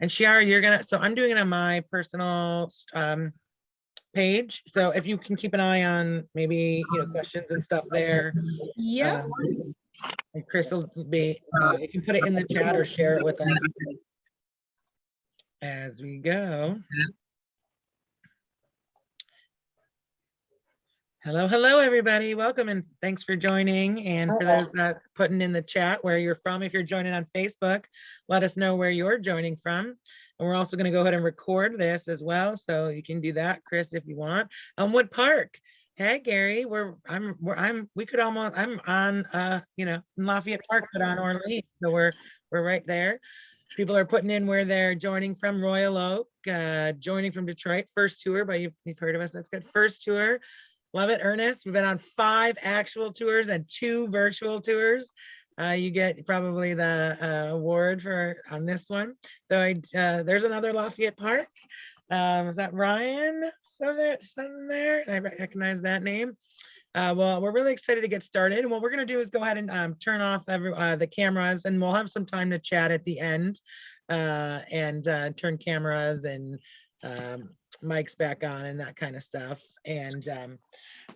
And Shiara, you're gonna, so I'm doing it on my personal page. So if you can keep an eye on maybe, questions and stuff there. Yeah. And Chris will be, you can put it in the chat or share it with us as we go. Hello, everybody. Welcome and thanks for joining. And for those putting in the chat where you're from, if you're joining on Facebook, let us know where you're joining from. And we're also going to go ahead and record this as well. So you can do that, Chris, if you want. Elmwood Park. Hey, Gary, I'm on, in Lafayette Park, but on Orleans. So we're right there. People are putting in where they're joining from. Royal Oak, joining from Detroit. First tour, but you've heard of us. That's good. First tour. Love it, Ernest. We've been on 5 actual tours and 2 virtual tours. You get probably the award on this one. So there's another Lafayette Park. Is that Ryan? So there, I recognize that name. Well, we're really excited to get started. And what we're going to do is go ahead and turn off the cameras, and we'll have some time to chat at the end and turn cameras and mics back on and that kind of stuff. And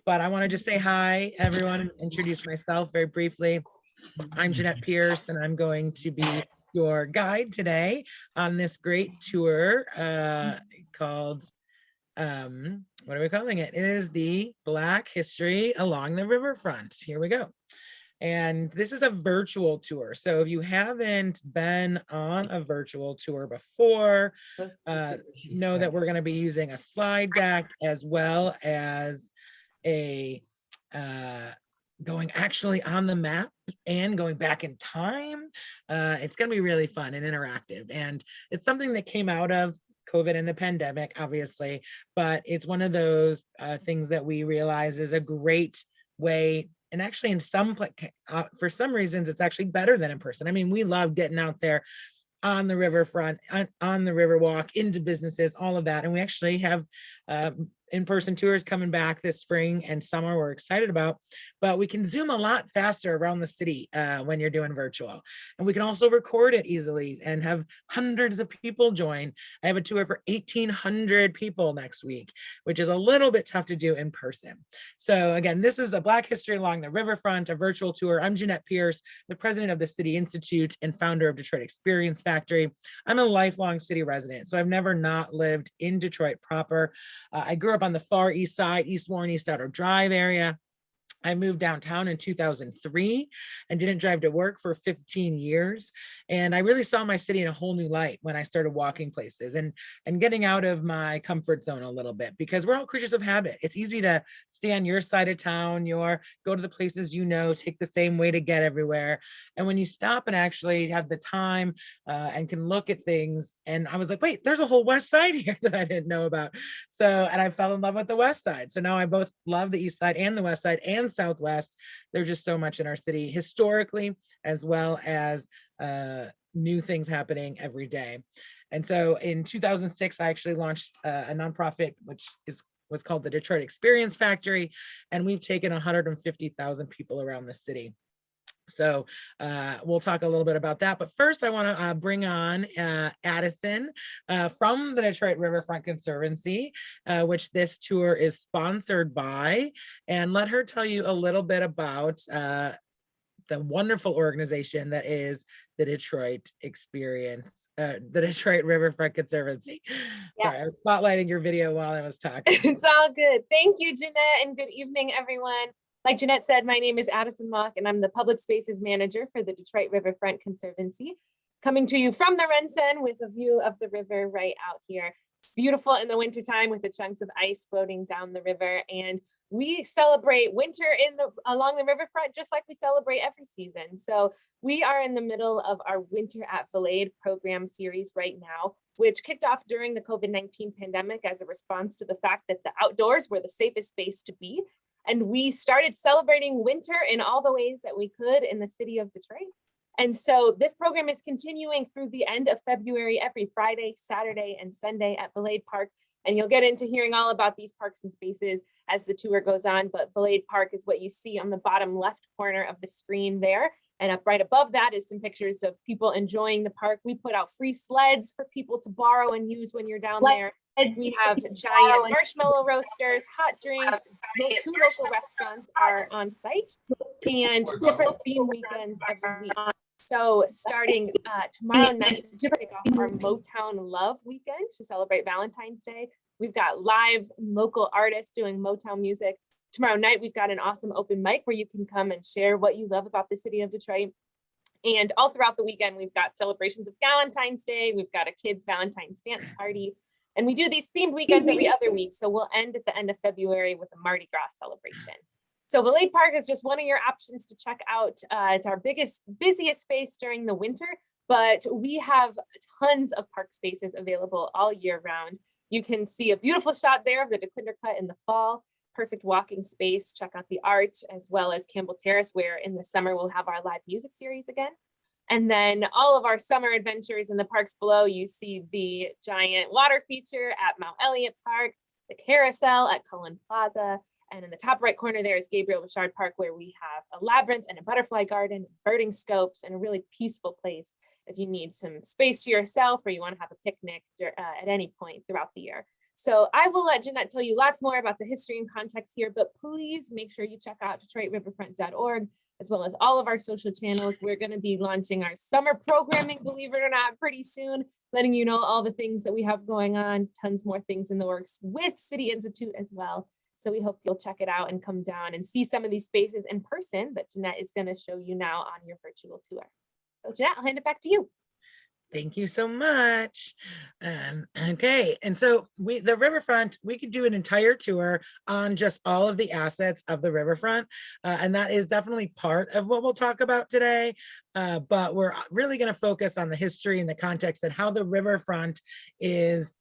but I want to just say hi, everyone, and introduce myself very briefly. I'm Jeanette Pierce, and I'm going to be your guide today on this great tour called, what are we calling it? It is the Black History Along the Riverfront. Here we go. And this is a virtual tour. So if you haven't been on a virtual tour before, know that we're going to be using a slide deck as well as a going actually on the map and going back in time. It's going to be really fun and interactive. And it's something that came out of COVID and the pandemic, obviously, but it's one of those things that we realize is a great way. And actually for some reasons, it's actually better than in person. I mean, we love getting out there on the riverfront, on the Riverwalk, into businesses, all of that. And we actually have in-person tours coming back this spring and summer we're excited about, but we can zoom a lot faster around the city when you're doing virtual. And we can also record it easily and have hundreds of people join. I have a tour for 1,800 people next week, which is a little bit tough to do in person. So again, this is a Black History Along the Riverfront, a virtual tour. I'm Jeanette Pierce, the president of the City Institute and founder of Detroit Experience Factory. I'm a lifelong city resident, so I've never not lived in Detroit proper. I grew up on the far east side, East Warren, East Outer Drive area. I moved downtown in 2003 and didn't drive to work for 15 years. And I really saw my city in a whole new light when I started walking places and getting out of my comfort zone a little bit, because we're all creatures of habit. It's easy to stay on your side of town, go to the places take the same way to get everywhere. And when you stop and actually have the time and can look at things, and I was like, wait, there's a whole west side here that I didn't know about. And I fell in love with the west side. So now I both love the east side and the west side and Southwest. There's just so much in our city historically, as well as new things happening every day. And so in 2006, I actually launched a nonprofit, which was called the Detroit Experience Factory. And we've taken 150,000 people around the city. So we'll talk a little bit about that. But first, I want to bring on Addison from the Detroit Riverfront Conservancy, which this tour is sponsored by, and let her tell you a little bit about the wonderful organization that is the Detroit Experience, the Detroit Riverfront Conservancy. Yes. Sorry, I was spotlighting your video while I was talking. It's all good. Thank you, Jeanette, and good evening, everyone. Like Jeanette said, my name is Addison Mock, and I'm the Public Spaces Manager for the Detroit Riverfront Conservancy, coming to you from the Renson with a view of the river right out here. It's beautiful in the wintertime with the chunks of ice floating down the river, and we celebrate winter along the riverfront just like we celebrate every season. So we are in the middle of our Winter at Valade program series right now, which kicked off during the COVID-19 pandemic as a response to the fact that the outdoors were the safest space to be. And we started celebrating winter in all the ways that we could in the city of Detroit. And so this program is continuing through the end of February, every Friday, Saturday, and Sunday at Valade Park. And you'll get into hearing all about these parks and spaces as the tour goes on. But Valade Park is what you see on the bottom left corner of the screen there. And up right above that is some pictures of people enjoying the park. We put out free sleds for people to borrow and use when you're down there. We have giant marshmallow roasters, hot drinks. 2 local restaurants are on site, and different theme weekends every week. So starting tomorrow night to kick off our Motown Love weekend to celebrate Valentine's Day, we've got live local artists doing Motown music. Tomorrow night, we've got an awesome open mic where you can come and share what you love about the city of Detroit. And all throughout the weekend, we've got celebrations of Valentine's Day. We've got a kids' Valentine's dance party. And we do these themed weekends every other week. So we'll end at the end of February with a Mardi Gras celebration. So Valet Park is just one of your options to check out. It's our busiest space during the winter, but we have tons of park spaces available all year round. You can see a beautiful shot there of the Dequindre Cut in the fall. Perfect walking space. Check out the art, as well as Campbell Terrace, where in the summer we'll have our live music series again. And then all of our summer adventures in the parks below, you see the giant water feature at Mount Elliott Park, the carousel at Cullen Plaza, and in the top right corner there is Gabriel Bouchard Park, where we have a labyrinth and a butterfly garden, birding scopes, and a really peaceful place if you need some space to yourself or you want to have a picnic at any point throughout the year. So I will let Jeanette tell you lots more about the history and context here, but please make sure you check out DetroitRiverfront.org, as well as all of our social channels. We're going to be launching our summer programming, believe it or not, pretty soon, letting you know all the things that we have going on, tons more things in the works with City Institute as well. So we hope you'll check it out and come down and see some of these spaces in person that Jeanette is going to show you now on your virtual tour. So Jeanette, I'll hand it back to you. Thank you so much. Okay, and so the Riverfront, we could do an entire tour on just all of the assets of the Riverfront, and that is definitely part of what we'll talk about today. But we're really going to focus on the history and the context and how the Riverfront has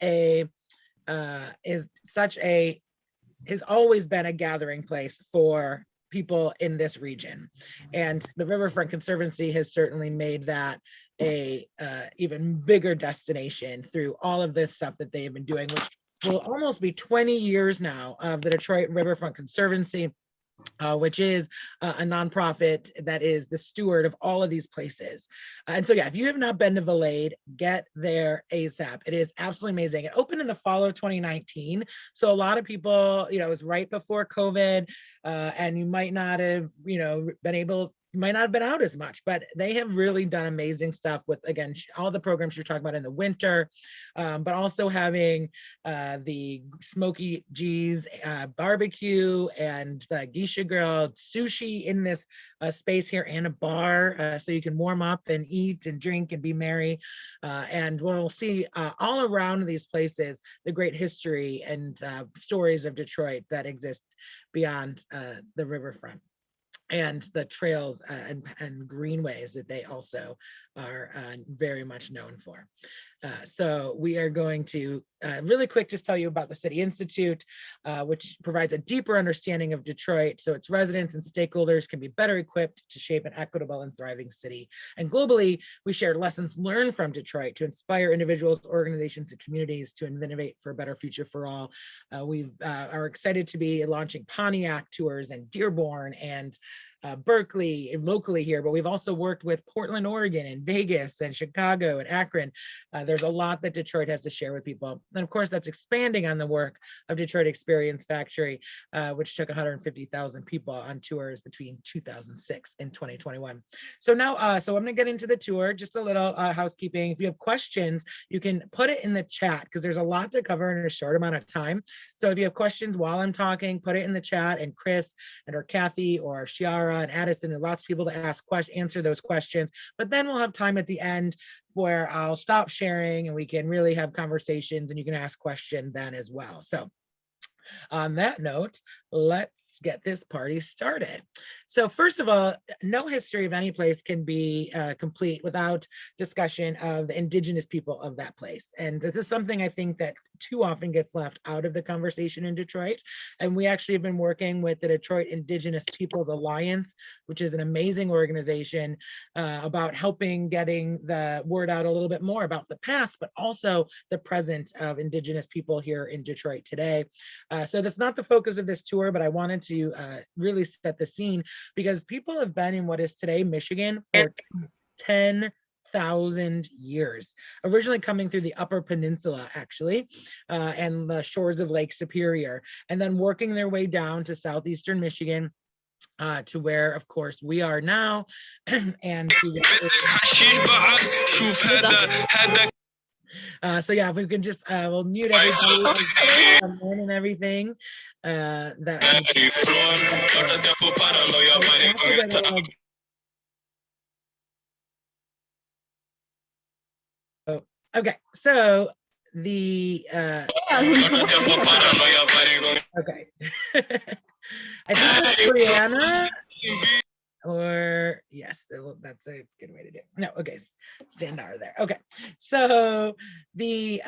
always been a gathering place for people in this region, and the Riverfront Conservancy has certainly made that a even bigger destination through all of this stuff that they've been doing, which will almost be 20 years now of the Detroit Riverfront Conservancy, which is a nonprofit that is the steward of all of these places. And so, yeah, if you have not been to Valade, get there ASAP. It is absolutely amazing. It opened in the fall of 2019. So a lot of people, it was right before COVID, and you might not have, might not have been out as much, but they have really done amazing stuff with, again, all the programs you're talking about in the winter, but also having the Smoky G's barbecue and the Geisha Grill sushi in this space here, and a bar, so you can warm up and eat and drink and be merry. And we'll see all around these places the great history and stories of Detroit that exist beyond the riverfront, and the trails and greenways that they also are very much known for. So we are going to really quick just tell you about the City Institute, which provides a deeper understanding of Detroit, so its residents and stakeholders can be better equipped to shape an equitable and thriving city. And globally, we share lessons learned from Detroit to inspire individuals, organizations, and communities to innovate for a better future for all. We are excited to be launching Pontiac tours and Dearborn and Berkeley locally here, but we've also worked with Portland, Oregon, and Vegas and Chicago and Akron. There's a lot that Detroit has to share with people. And of course, that's expanding on the work of Detroit Experience Factory, which took 150,000 people on tours between 2006 and 2021. So now, so I'm gonna get into the tour, just a little housekeeping. If you have questions, you can put it in the chat because there's a lot to cover in a short amount of time. So if you have questions while I'm talking, put it in the chat, and Chris or Kathy or Shiara and Addison and lots of people to answer those questions. But then we'll have time at the end where I'll stop sharing and we can really have conversations and you can ask questions then as well. So on that note, let's get this party started. So first of all, no history of any place can be complete without discussion of the Indigenous people of that place. And this is something I think that too often gets left out of the conversation in Detroit. And we actually have been working with the Detroit Indigenous Peoples Alliance, which is an amazing organization about helping getting the word out a little bit more about the past, but also the present of Indigenous people here in Detroit today. So that's not the focus of this tour, but I wanted to really set the scene, because people have been in what is today Michigan for 10,000 years, originally coming through the Upper Peninsula, actually, and the shores of Lake Superior, and then working their way down to southeastern Michigan, to where, of course, we are now, and to so yeah, if we can just we'll mute everybody and everything. Okay, so the okay. I think that's Brianna, or yes, that's a good way to do it. No, okay, Sandar there. Okay, so the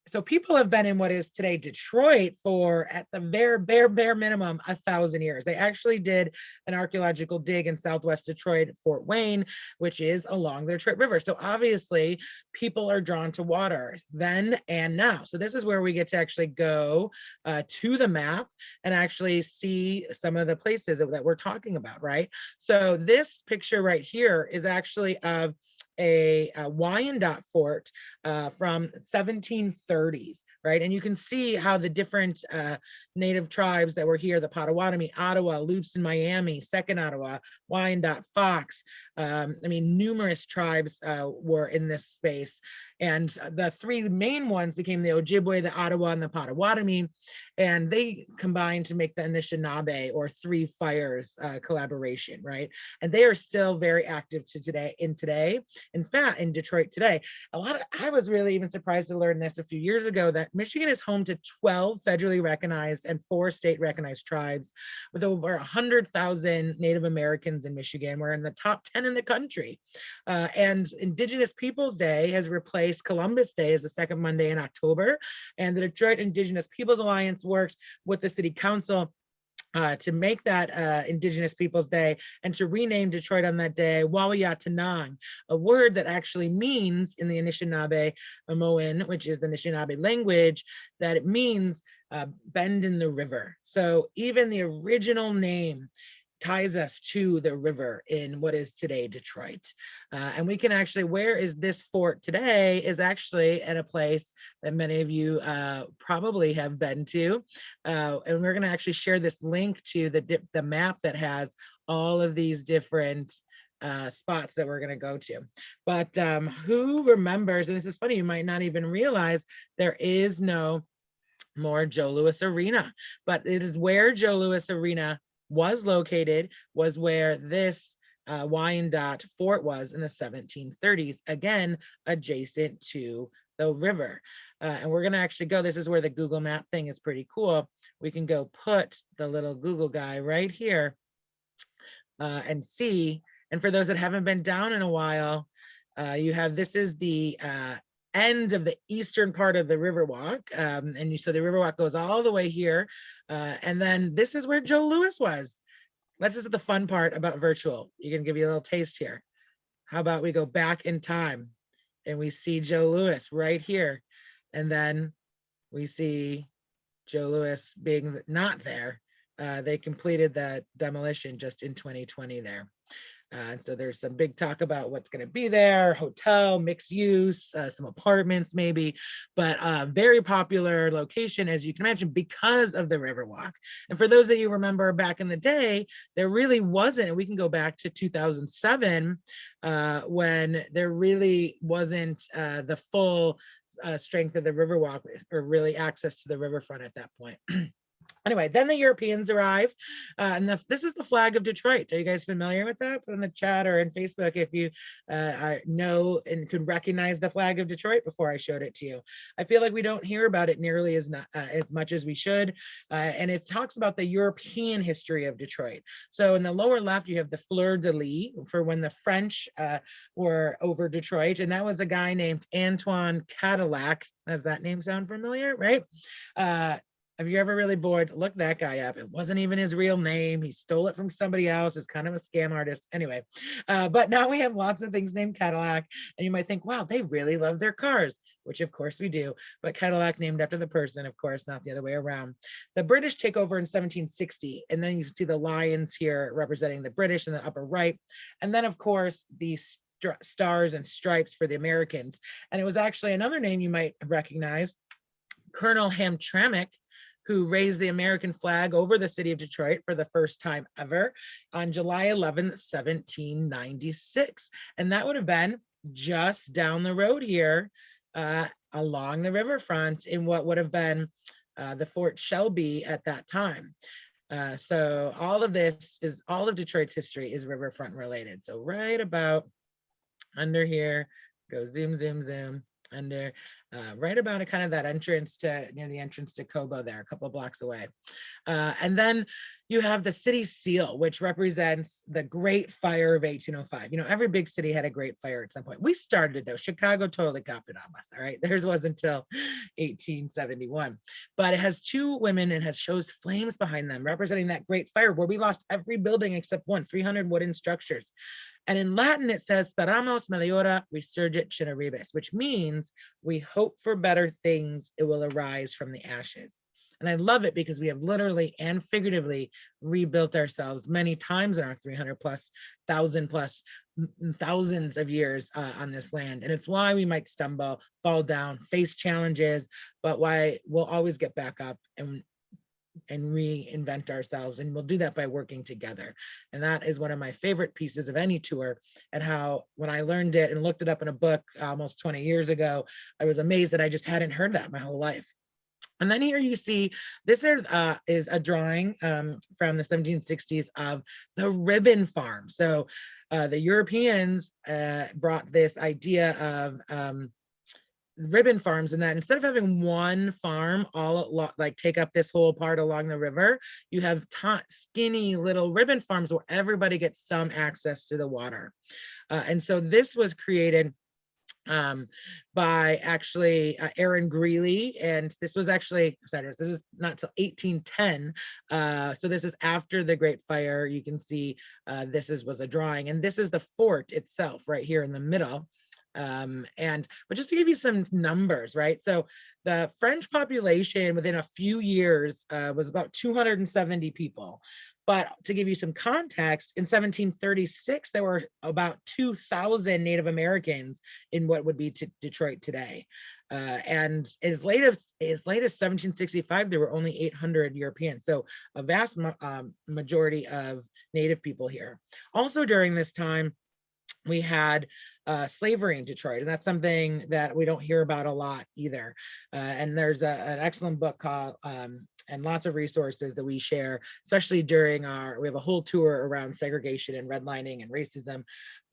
so people have been in what is today Detroit for, at the bare minimum, 1,000 years. They actually did an archaeological dig in Southwest Detroit, Fort Wayne, which is along the Detroit River. So obviously people are drawn to water then and now. So this is where we get to actually go to the map and actually see some of the places that we're talking about, right? So this picture right here is actually of a Wyan Fort from 1730s, right? And you can see how the different native tribes that were here, the Potawatomi, Ottawa, Loups in Miami, Second Ottawa, Wyandotte, Fox, I mean, numerous tribes were in this space. And the three main ones became the Ojibwe, the Ottawa, and the Potawatomi, and they combined to make the Anishinaabe, or Three Fires collaboration, right? And they are still very active to today. In fact, in Detroit today, I was really even surprised to learn this a few years ago, that Michigan is home to 12 federally recognized and 4 state recognized tribes, with over 100,000 Native Americans in Michigan. We're in the top 10 in the country. And Indigenous Peoples Day has replaced Columbus Day as the second Monday in October. And the Detroit Indigenous Peoples Alliance works with the City Council to make that Indigenous Peoples Day, and to rename Detroit on that day Wawayatanang, a word that actually means, in the Anishinaabe Moan, which is the Anishinaabe language, that it means bend in the river. So even the original name ties us to the river in what is today Detroit. And we can actually, where is this fort today, is actually at a place that many of you probably have been to. And we're gonna actually share this link to the map that has all of these different spots that we're gonna go to. But who remembers, and this is funny, you might not even realize, there is no more Joe Louis Arena, but it is where Joe Louis Arena was located, was where this Wyandotte Fort was in the 1730s, again, adjacent to the river. And we're gonna actually go, this is where the Google map thing is pretty cool. We can go put the little Google guy right here and see. And for those that haven't been down in a while, you have, this is the end of the eastern part of the Riverwalk. And so the Riverwalk goes all the way here. And then this is where Joe Louis was. This is the fun part about virtual. You can give you a little taste here. How about we go back in time and we see Joe Louis right here. And then we see Joe Louis being not there. They completed the demolition just in 2020 there. And so there's some big talk about what's going to be there, hotel, mixed use, some apartments maybe, but very popular location, as you can imagine, because of the Riverwalk. And for those of you remember back in the day, there really wasn't, and we can go back to 2007, when there really wasn't the full strength of the Riverwalk, or really access to the riverfront at that point. Anyway, then the Europeans arrive, and this is the flag of Detroit. Are you guys familiar with that? Put in the chat or in Facebook if you know and could recognize the flag of Detroit before I showed it to you. I feel like we don't hear about it nearly as much as we should, and it talks about the European history of Detroit. So in the lower left, you have the fleur de lis, for when the French were over Detroit, and that was a guy named Antoine Cadillac. Does that name sound familiar, right? if you're ever really bored, look that guy up. It wasn't even his real name. He stole it from somebody else. It's kind of a scam artist. Anyway, but now we have lots of things named Cadillac. And you might think, wow, they really love their cars, which of course we do. But Cadillac named after the person, of course, not the other way around. The British take over in 1760. And then you see the lions here representing the British in the upper right. And then, of course, these stars and stripes for the Americans. And it was actually another name you might recognize, Colonel Hamtramck, who raised the American flag over the city of Detroit for the first time ever on July 11, 1796. And that would have been just down the road here along the riverfront in what would have been the Fort Shelby at that time. So all of this is, all of Detroit's history is riverfront related. So right about under here, go zoom, zoom, zoom, under, right about a kind of that entrance to, near the entrance to Cobo there, a couple of blocks away. And then you have the city seal, which represents the Great Fire of 1805. You know, every big city had a great fire at some point. We started it though. Chicago totally copied on us, all right? Theirs wasn't until 1871. But it has two women and has shows flames behind them, representing that great fire where we lost every building except one, 300 wooden structures. And in Latin, it says, Speramos meliora resurgit generibus, which means we hope for better things, it will arise from the ashes. And I love it because we have literally and figuratively rebuilt ourselves many times in our 300 plus, 1,000 plus, thousands of years on this land. And it's why we might stumble, fall down, face challenges, but why we'll always get back up and reinvent ourselves. And we'll do that by working together. And that is one of my favorite pieces of any tour, and how when I learned it and looked it up in a book almost 20 years ago, I was amazed that I just hadn't heard that my whole life. And then here you see, this is a drawing from the 1760s of the ribbon farm. So the Europeans brought this idea of ribbon farms, and that instead of having one farm all like take up this whole part along the river, you have skinny little ribbon farms where everybody gets some access to the water. And so this was created by actually Aaron Greeley, and this was actually, sorry, this was not till 1810. So this is after the Great Fire. You can see was a drawing, and this is the fort itself right here in the middle. But just to give you some numbers, right? So the French population within a few years was about 270 people. But to give you some context, in 1736, there were about 2,000 Native Americans in what would be Detroit today. And as late as 1765, there were only 800 Europeans. So a vast majority of Native people here. Also during this time, we had slavery in Detroit, and that's something that we don't hear about a lot either. And there's an excellent book called, and lots of resources that we share, especially during we have a whole tour around segregation and redlining and racism.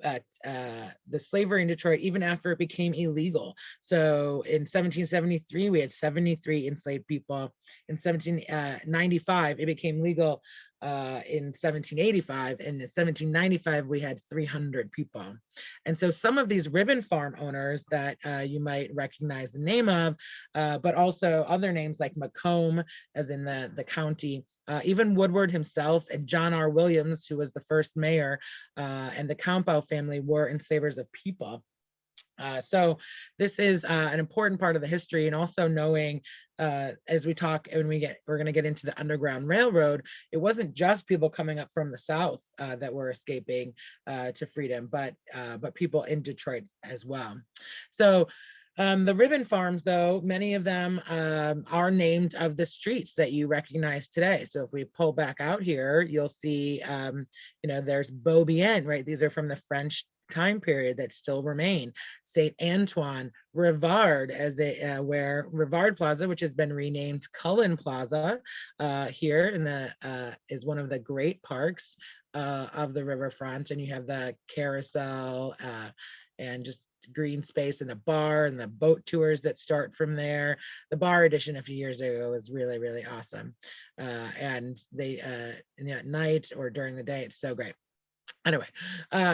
But the slavery in Detroit, even after it became illegal. So in 1773, we had 73 enslaved people. In 1795, it became legal in 1785, and in 1795 we had 300 people. And so some of these ribbon farm owners that you might recognize the name of, but also other names like Macomb, as in the county, even Woodward himself and John R. Williams, who was the first mayor, and the Campo family were enslavers of people. So this is an important part of the history, and also knowing as we talk, and we're going to get into the Underground Railroad, it wasn't just people coming up from the South that were escaping to freedom, but people in Detroit as well. So the ribbon farms, though, many of them are named of the streets that you recognize today. So if we pull back out here, you'll see, there's Beaubien, right? These are from the French time period that still remain. St. Antoine, Rivard, where Rivard Plaza, which has been renamed Cullen Plaza, here in is one of the great parks of the riverfront, and you have the carousel and just green space and the bar and the boat tours that start from there. The bar edition a few years ago was really, really awesome. And they, at night or during the day, it's so great. Anyway,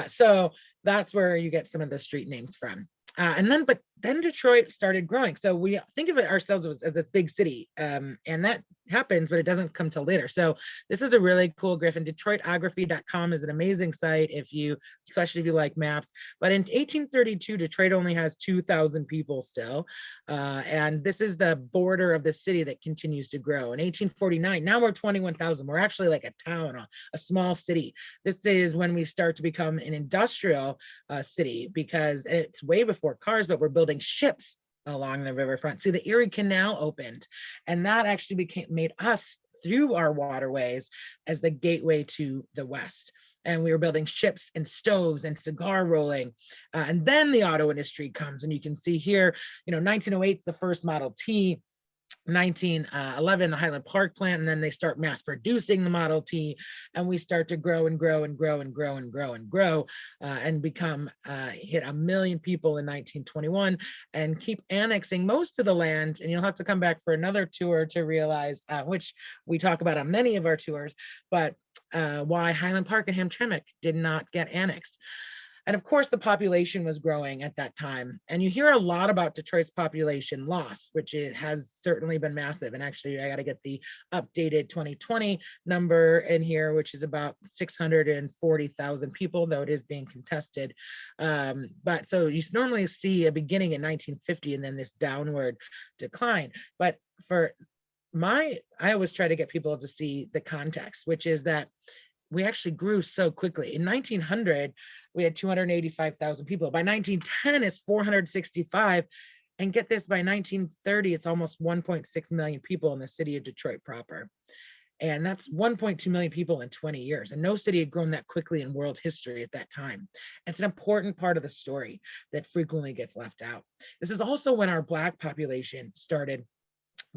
so that's where you get some of the street names from. But then Detroit started growing. So we think of it ourselves as this big city, and that happens, but it doesn't come till later. So this is a really cool graph, and DetroitOgraphy.com is an amazing site if you, especially if you like maps. But in 1832, Detroit only has 2,000 people still, and this is the border of the city that continues to grow. In 1849, now we're 21,000. We're actually like a town, a small city. This is when we start to become an industrial city, because it's way before cars, but we're building ships along the riverfront. See, the Erie Canal opened, and that actually made us through our waterways as the gateway to the West. And we were building ships and stoves and cigar rolling. And then the auto industry comes, and you can see here, 1908, the first Model T, 1911, the Highland Park plant, and then they start mass producing the Model T, and we start to grow and grow and grow and grow and grow and grow, and become hit 1 million people in 1921, and keep annexing most of the land. And you'll have to come back for another tour to realize, which we talk about on many of our tours, but why Highland Park and Hamtramck did not get annexed. And of course, the population was growing at that time. And you hear a lot about Detroit's population loss, which has certainly been massive. And actually, I got to get the updated 2020 number in here, which is about 640,000 people, though it is being contested. But so you normally see a beginning in 1950 and then this downward decline. But I always try to get people to see the context, which is that we actually grew so quickly. In 1900, we had 285,000 people. By 1910, it's 465. And get this, by 1930, it's almost 1.6 million people in the city of Detroit proper. And that's 1.2 million people in 20 years. And no city had grown that quickly in world history at that time. It's an important part of the story that frequently gets left out. This is also when our Black population started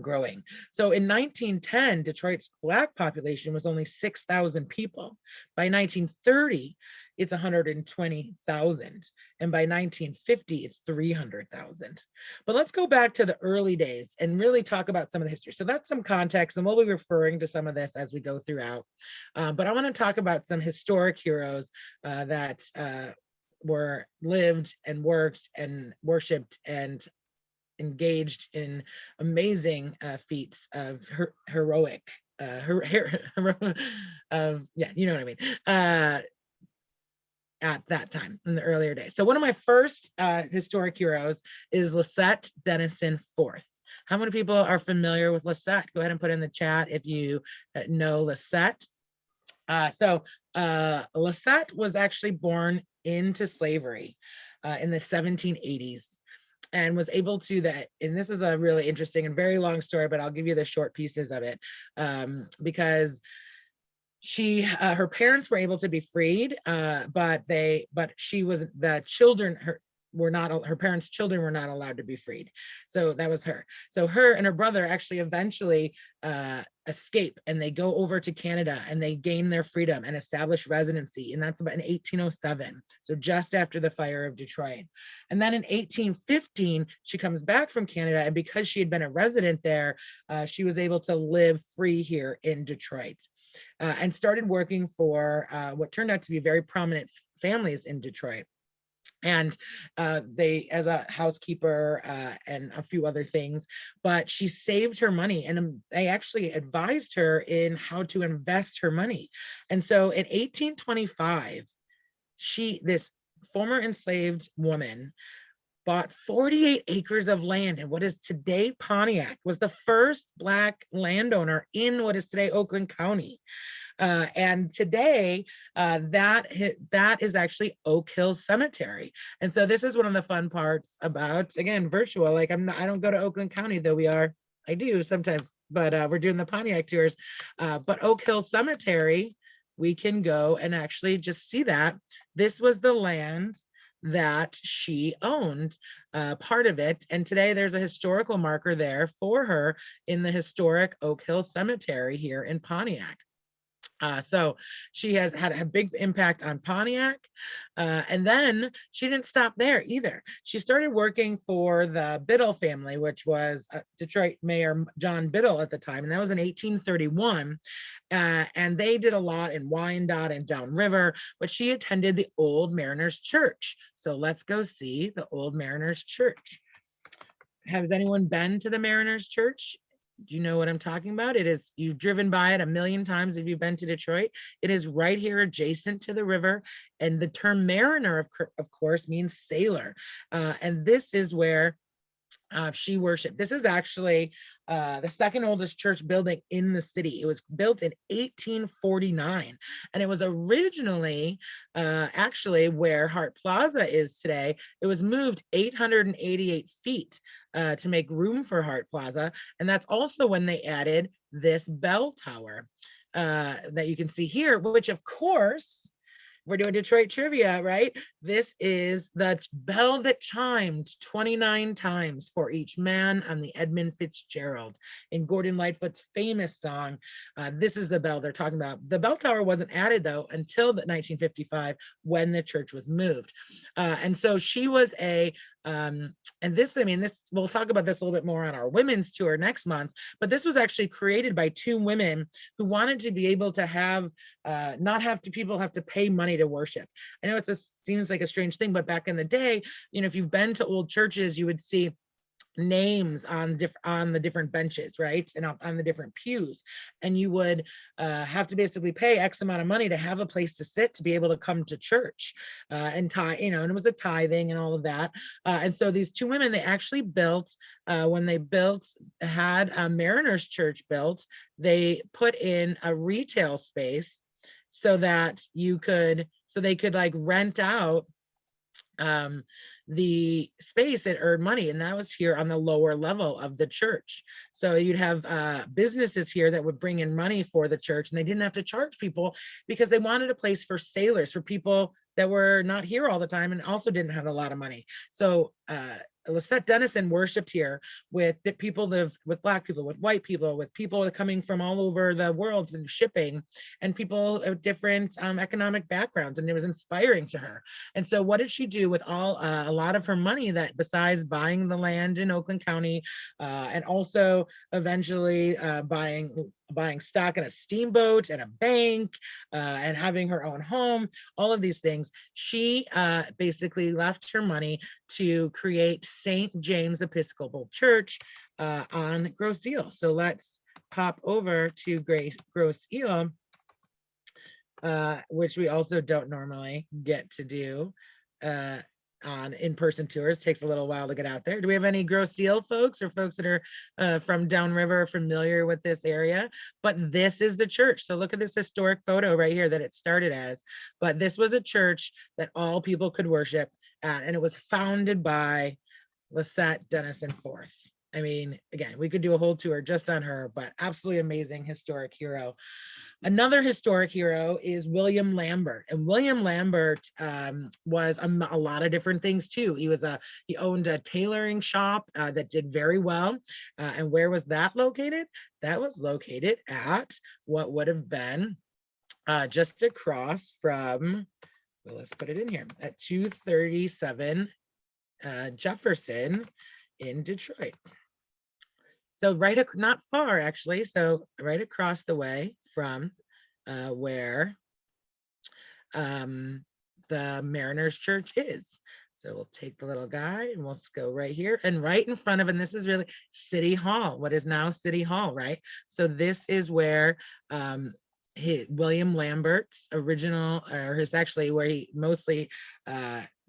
growing. So in 1910, Detroit's Black population was only 6,000 people. By 1930, it's 120,000. And by 1950, it's 300,000. But let's go back to the early days and really talk about some of the history. So that's some context, and we'll be referring to some of this as we go throughout. But I want to talk about some historic heroes that were lived and worked and worshiped and engaged in amazing feats of heroic, yeah, you know what I mean, at that time in the earlier days. So one of my first historic heroes is Lisette Denison Fort. How many people are familiar with Lisette? Go ahead and put in the chat if you know Lisette. Lisette was actually born into slavery in the 1780s. And was able to and this is a really interesting and very long story, but I'll give you the short pieces of it, because her parents were able to be freed, but her parents' children were not allowed to be freed. So that was her. So her and her brother actually eventually escape, and they go over to Canada, and they gain their freedom and establish residency. And that's about in 1807. So just after the fire of Detroit. And then in 1815, she comes back from Canada. And because she had been a resident there, she was able to live free here in Detroit, and started working for what turned out to be very prominent families in Detroit. And they, as a housekeeper and a few other things, but she saved her money, and they actually advised her in how to invest her money. And so in 1825, this former enslaved woman bought 48 acres of land in what is today Pontiac, was the first Black landowner in what is today Oakland County. And today, that is actually Oak Hill Cemetery. And so this is one of the fun parts about, again, virtual. Like I don't go to Oakland County, though I do sometimes, but we're doing the Pontiac tours. But Oak Hill Cemetery, we can go and actually just see that. This was the land that she owned, part of it. And today there's a historical marker there for her in the historic Oak Hill Cemetery here in Pontiac. So she has had a big impact on Pontiac. And then she didn't stop there either. She started working for the Biddle family, which was Detroit Mayor John Biddle at the time. And that was in 1831. And they did a lot in Wyandotte and downriver, but she attended the Old Mariners Church. So let's go see the Old Mariners Church. has anyone been to the Mariners Church? Do you know what I'm talking about? It is, you've driven by it a million times if you've been to Detroit. It is right here adjacent to the river. And the term mariner, of course, means sailor. And this is where she worshiped. This is actually the second oldest church building in the city. It was built in 1849, and it was originally actually where Hart Plaza is today. It was moved 888 feet to make room for Hart Plaza, and that's also when they added this bell tower that you can see here, which of course, we're doing Detroit trivia, right? This is the bell that chimed 29 times for each man on the Edmund Fitzgerald in Gordon Lightfoot's famous song. This is the bell they're talking about. The bell tower wasn't added though until 1955 when the church was moved. And so she was and this, I mean, this, we'll talk about this a little bit more on our women's tour next month, but this was actually created by two women who wanted to be able to have, not have to, people have to pay money to worship. I know seems like a strange thing, but back in the day, you know, if you've been to old churches, you would see names on the different benches, right, and on the different pews, and you would have to basically pay X amount of money to have a place to sit to be able to come to church and you know, and it was a tithing and all of that. And so these two women, they actually built when they had a Mariners Church built, they put in a retail space so that they could like rent out the space and earn money, and that was here on the lower level of the church. So you'd have businesses here that would bring in money for the church, and they didn't have to charge people because they wanted a place for sailors, for people that were not here all the time and also didn't have a lot of money. So Lisette Denison worshipped here with people with Black people, with white people, with people coming from all over the world and shipping, and people of different economic backgrounds, and it was inspiring to her. And so what did she do with a lot of her money, that besides buying the land in Oakland County and also eventually buying stock in a steamboat and a bank and having her own home, all of these things, she basically left her money to create St. James Episcopal Church on Grosse Ile. So let's pop over to Grosse Ile, which we also don't normally get to do on in-person tours. It takes a little while to get out there. Do we have any Grosse Ile folks or folks that are from downriver familiar with this area? But this is the church. So look at this historic photo right here that it started as. But this was a church that all people could worship at, and it was founded by Lisette Denison Fourth. I mean, again, we could do a whole tour just on her, but absolutely amazing historic hero. Another historic hero is William Lambert, and William Lambert was a lot of different things too. He owned a tailoring shop that did very well. And where was that located? That was located at what would have been just across from, well, let's put it in here, at 237 Jefferson in Detroit. So not far actually, so right across the way from where the Mariners Church is. So we'll take the little guy and we'll go right here, and right in front of, and this is really City Hall, what is now City Hall, right? So this is where William Lambert's original, or his actually where he mostly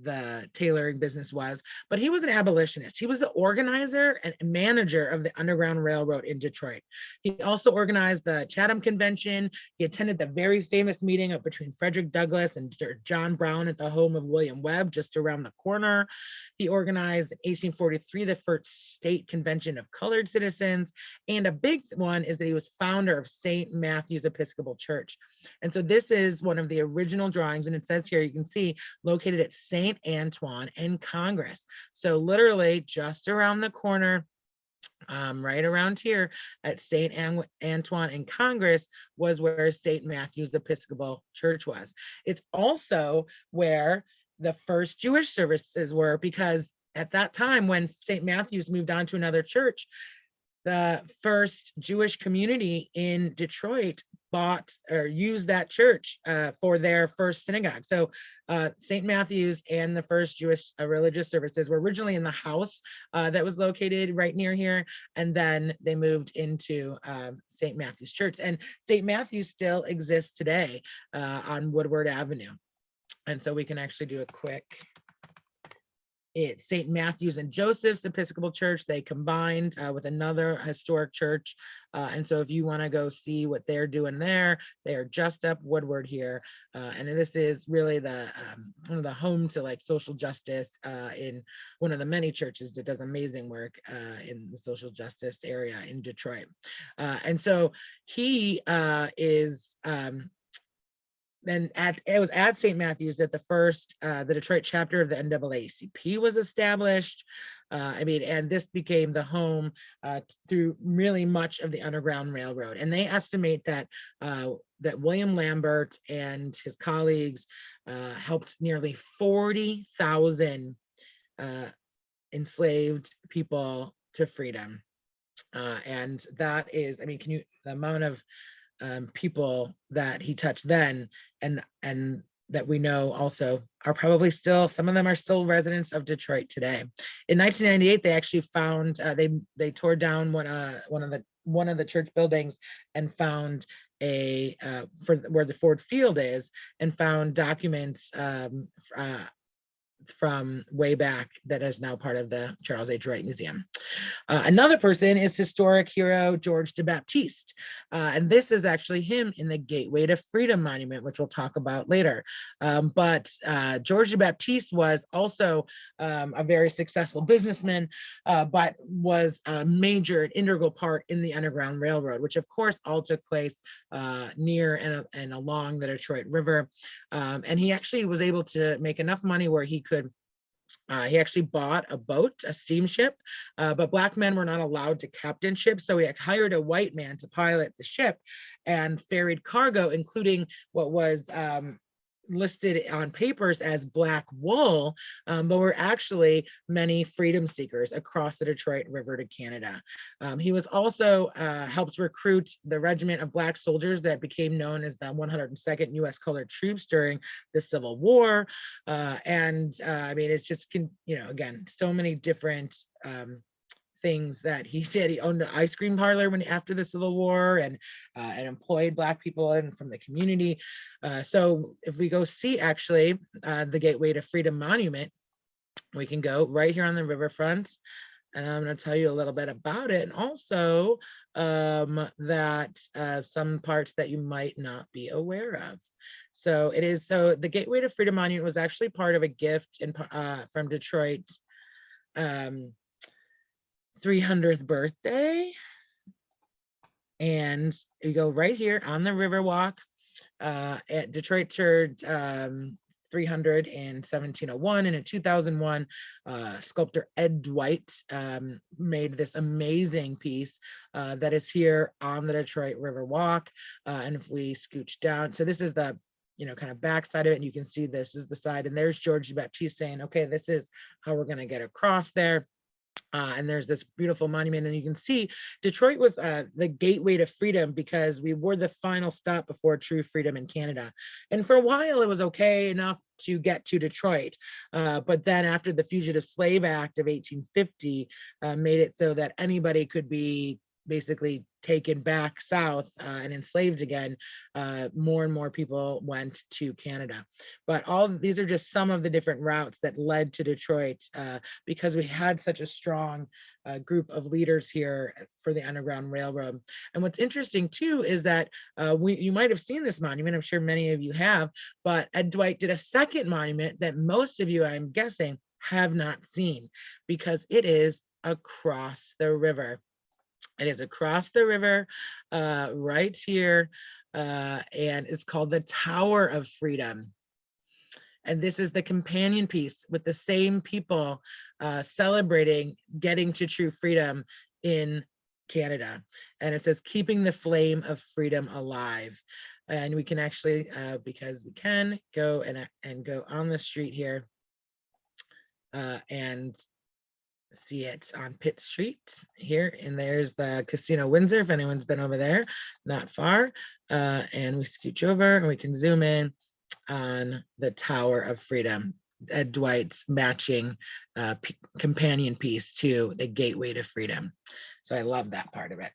the tailoring business was, but he was an abolitionist. He was the organizer and manager of the Underground Railroad in Detroit. He also organized the Chatham Convention. He attended the very famous meeting between Frederick Douglass and John Brown at the home of William Webb, just around the corner. He organized in 1843 the first state convention of colored citizens. And a big one is that he was founder of St. Matthew's Episcopal Church. And so this is one of the original drawings, and it says here, you can see, located at St. Antoine and Congress. So literally just around the corner, right around here at St. Antoine and Congress was where St. Matthew's Episcopal Church was. It's also where the first Jewish services were, because at that time when St. Matthew's moved on to another church, the first Jewish community in Detroit bought or used that church for their first synagogue. So St. Matthew's and the first Jewish religious services were originally in the house that was located right near here. And then they moved into St. Matthew's Church. And St. Matthew's still exists today on Woodward Avenue. And so we can actually do a quick. It's St. Matthew's and Joseph's Episcopal Church. They combined with another historic church. And so if you want to go see what they're doing there, they are just up Woodward here. And this is really the one of the home to like social justice in one of the many churches that does amazing work in the social justice area in Detroit. And so he is then it was at St. Matthew's that the Detroit chapter of the NAACP was established. And this became the home through really much of the Underground Railroad. And they estimate that that William Lambert and his colleagues helped nearly 40,000 enslaved people to freedom. And that is, the amount of people that he touched then and that we know also are probably still, some of them are still residents of Detroit today. In 1998, they actually found, they tore down one of the church buildings and found for where the Ford Field is, and found documents from way back that is now part of the Charles H. Wright Museum. Another person is historic hero George de Baptiste. And this is actually him in the Gateway to Freedom Monument, which we'll talk about later. But George de Baptiste was also a very successful businessman, but was a major and integral part in the Underground Railroad, which of course all took place near and along the Detroit River. And he actually was able to make enough money where he actually bought a boat, a steamship, but Black men were not allowed to captain ships. So he hired a white man to pilot the ship and ferried cargo, including what was listed on papers as black wool, but were actually many freedom seekers across the Detroit River to Canada. He was also helped recruit the regiment of Black soldiers that became known as the 102nd U.S. Colored Troops during the Civil War. It's just, again, so many different things that he did. He owned an ice cream parlor after the Civil War and employed Black people and from the community. So if we go see actually the Gateway to Freedom Monument, we can go right here on the riverfront. And I'm going to tell you a little bit about it, and also that some parts that you might not be aware of. So the Gateway to Freedom Monument was actually part of a gift from Detroit 300th birthday. And you go right here on the Riverwalk at Detroit Church 300 in 1701, and in 2001 sculptor Ed Dwight made this amazing piece that is here on the Detroit Riverwalk. And if we scooch down, so this is the kind of back side of it, and you can see this is the side, and there's George Baptiste saying, okay, this is how we're going to get across there. And there's this beautiful monument, and you can see Detroit was the gateway to freedom because we were the final stop before true freedom in Canada. And for a while, it was okay enough to get to Detroit. But then after the Fugitive Slave Act of 1850 made it so that anybody could be basically taken back south and enslaved again, more and more people went to Canada. But all of these are just some of the different routes that led to Detroit because we had such a strong group of leaders here for the Underground Railroad. And what's interesting too is that you might have seen this monument, I'm sure many of you have, but Ed Dwight did a second monument that most of you, I'm guessing, have not seen, because it is across the river. It is across the river right here, and it's called the Tower of Freedom. And this is the companion piece with the same people celebrating getting to true freedom in Canada. And it says, keeping the flame of freedom alive. And we can actually, because we can go and go on the street here and see it on Pitt Street here. And there's the Casino Windsor, if anyone's been over there, not far. And we scooch over and we can zoom in on the Tower of Freedom, Dwight's matching companion piece to the Gateway to Freedom. So I love that part of it.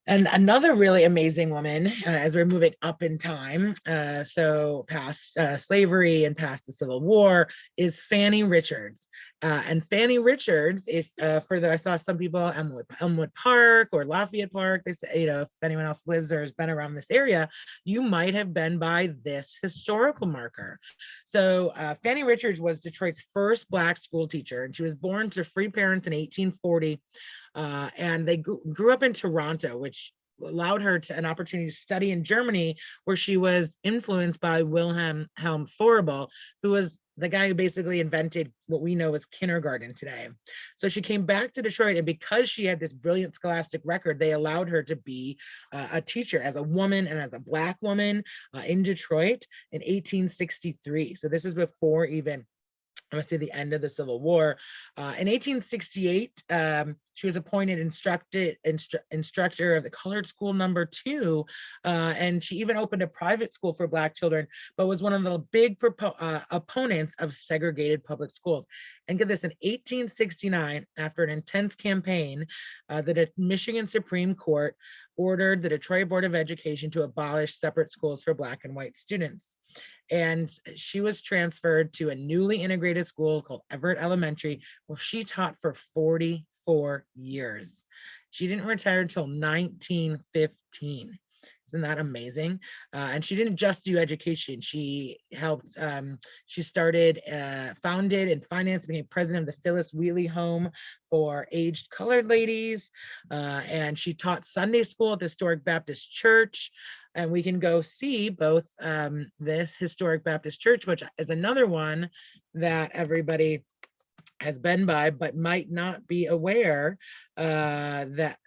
And another really amazing woman, as we're moving up in time, so past slavery and past the Civil War, is Fannie Richards. And Fannie Richards, if I saw some people, Elmwood Park or Lafayette Park, they say, if anyone else lives or has been around this area, you might have been by this historical marker. So Fannie Richards was Detroit's first Black school teacher, and she was born to free parents in 1840. And they grew up in Toronto, which allowed her an opportunity to study in Germany, where she was influenced by Wilhelm Froebel, who was the guy who basically invented what we know as kindergarten today. So she came back to Detroit, and because she had this brilliant scholastic record, they allowed her to be a teacher as a woman and as a Black woman in Detroit in 1863. So this is before even, I must say, the end of the Civil War. In 1868, she was appointed instructor of the Colored School No. 2, and she even opened a private school for Black children, but was one of the big opponents of segregated public schools. And get this, in 1869, after an intense campaign, the Michigan Supreme Court ordered the Detroit Board of Education to abolish separate schools for Black and white students. And she was transferred to a newly integrated school called Everett Elementary, where she taught for 44 years. She didn't retire until 1915. Isn't that amazing? And she didn't just do education. She helped, she started, founded and financed, became president of the Phyllis Wheatley Home for aged colored ladies. And she taught Sunday school at the Historic Baptist Church. And we can go see both this Historic Baptist Church, which is another one that everybody has been by, but might not be aware that.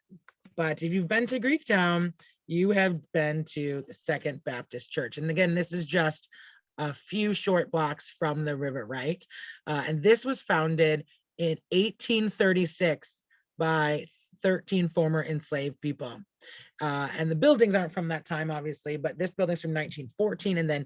But if you've been to Greektown, you have been to the Second Baptist Church. And again, this is just a few short blocks from the river, right? And this was founded in 1836 by 13 former enslaved people. And the buildings aren't from that time, obviously, but this building's from 1914. And then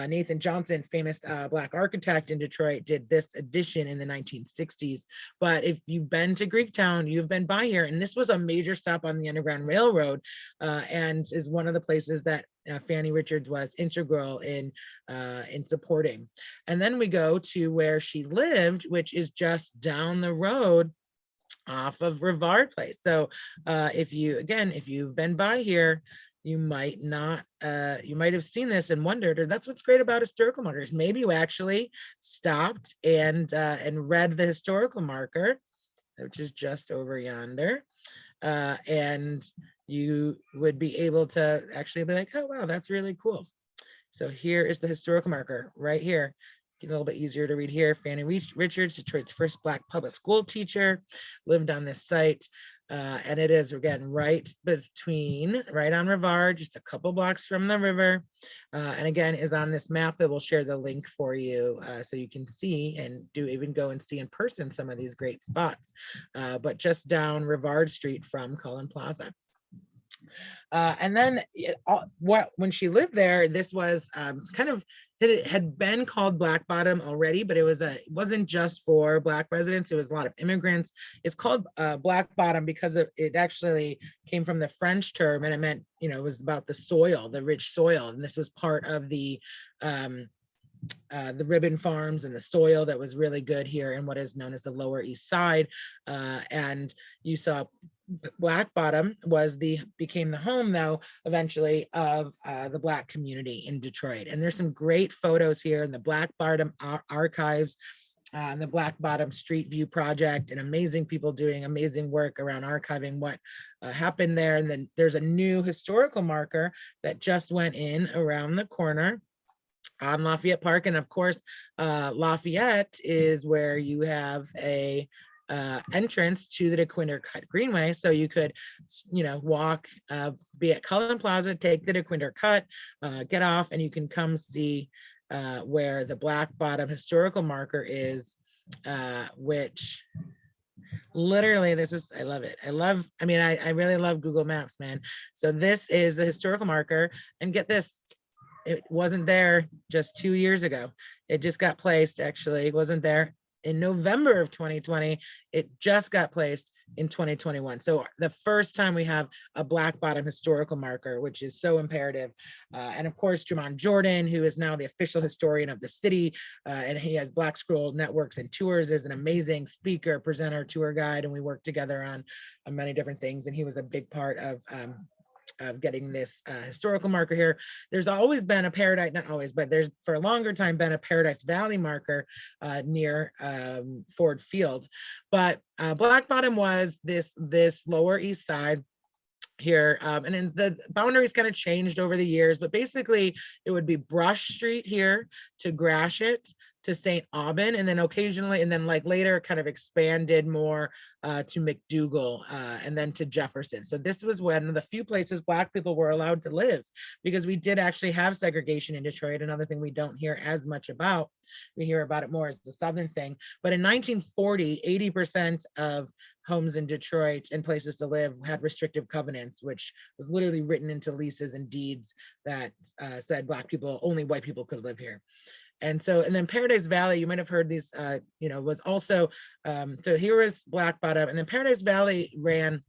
Nathan Johnson, famous Black architect in Detroit, did this addition in the 1960s. But if you've been to Greektown, you've been by here. And this was a major stop on the Underground Railroad, and is one of the places that Fannie Richards was integral in supporting. And then we go to where she lived, which is just down the road off of Rivard Place. So if you've been by here, you might have seen this and wondered, or that's what's great about historical markers. Maybe you actually stopped and read the historical marker, which is just over yonder. And you would be able to actually be like, oh, wow, that's really cool. So here is the historical marker right here. A little bit easier to read here. Fannie Richards, Detroit's first Black public school teacher, lived on this site. And it is, again, right on Rivard, just a couple blocks from the river. And again, is on this map that we'll share the link for you so you can see and even go and see in person some of these great spots. But just down Rivard Street from Cullen Plaza. And then when she lived there, this was it had been called Black Bottom already, but it wasn't just for Black residents. It was a lot of immigrants. It's called Black Bottom because it actually came from the French term, and it meant, it was about the soil, the rich soil. And this was part of the ribbon farms and the soil that was really good here in what is known as the Lower East Side. And you saw Black Bottom became the home, though, eventually, of the Black community in Detroit. And there's some great photos here in the Black Bottom archives, the Black Bottom Street View Project, and amazing people doing amazing work around archiving what happened there. And then there's a new historical marker that just went in around the corner on Lafayette Park. And of course, Lafayette is where you have a entrance to the Dequindre Cut Greenway. So you could, walk, be at Cullen Plaza, take the Dequindre Cut, get off, and you can come see where the Black Bottom historical marker is, which Literally, this is, I love it. I mean, I really love Google Maps, man. So this is the historical marker, and get this, it wasn't there just 2 years ago. It just got placed, actually. It wasn't there in November of 2020. It just got placed in 2021. So the first time we have a black bottom historical marker, which is so imperative. And of course, Drummond Jordan, who is now the official historian of the city, and he has Black Scroll Networks and Tours, is an amazing speaker, presenter, tour guide, and we work together on many different things. And he was a big part of getting this historical marker here. There's always been a Paradise, not always, but there's for a longer time been a Paradise Valley marker near Ford Field. But Black Bottom was this lower east side here, and then the boundaries kind of changed over the years, but basically it would be Brush Street here to Gratiot to St. Aubin, and then occasionally, and then like later kind of expanded more to McDougal, and then to Jefferson. So this was one of the few places Black people were allowed to live, because we did actually have segregation in Detroit. Another thing we don't hear as much about, we hear about it more as the Southern thing. But in 1940, 80% of homes in Detroit and places to live had restrictive covenants, which was literally written into leases and deeds that said Black people, only white people could live here. And so, and then Paradise Valley, you might have heard these, was also, so here was Black Bottom, and then Paradise Valley ran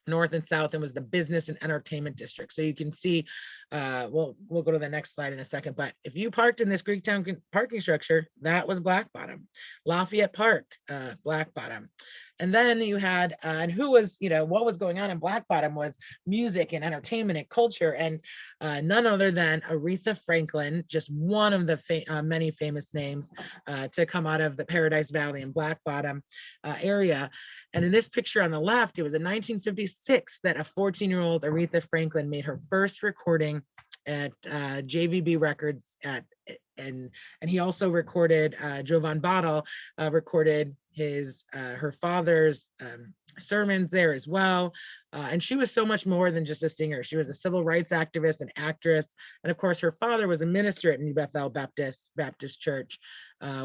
north and south and was the business and entertainment district. So you can see, we'll go to the next slide in a second, but if you parked in this Greektown parking structure, that was Black Bottom. Lafayette Park, Black Bottom. And then you had, and who was, what was going on in Black Bottom was music and entertainment and culture, and none other than Aretha Franklin, just one of the many famous names to come out of the Paradise Valley and Black Bottom area. And in this picture on the left, it was in 1956 that a 14-year-old Aretha Franklin made her first recording at JVB Records and he also recorded, Jovan Bottle recorded her father's sermons there as well. And she was so much more than just a singer. She was a civil rights activist, an actress. And of course, her father was a minister at New Bethel Baptist Church,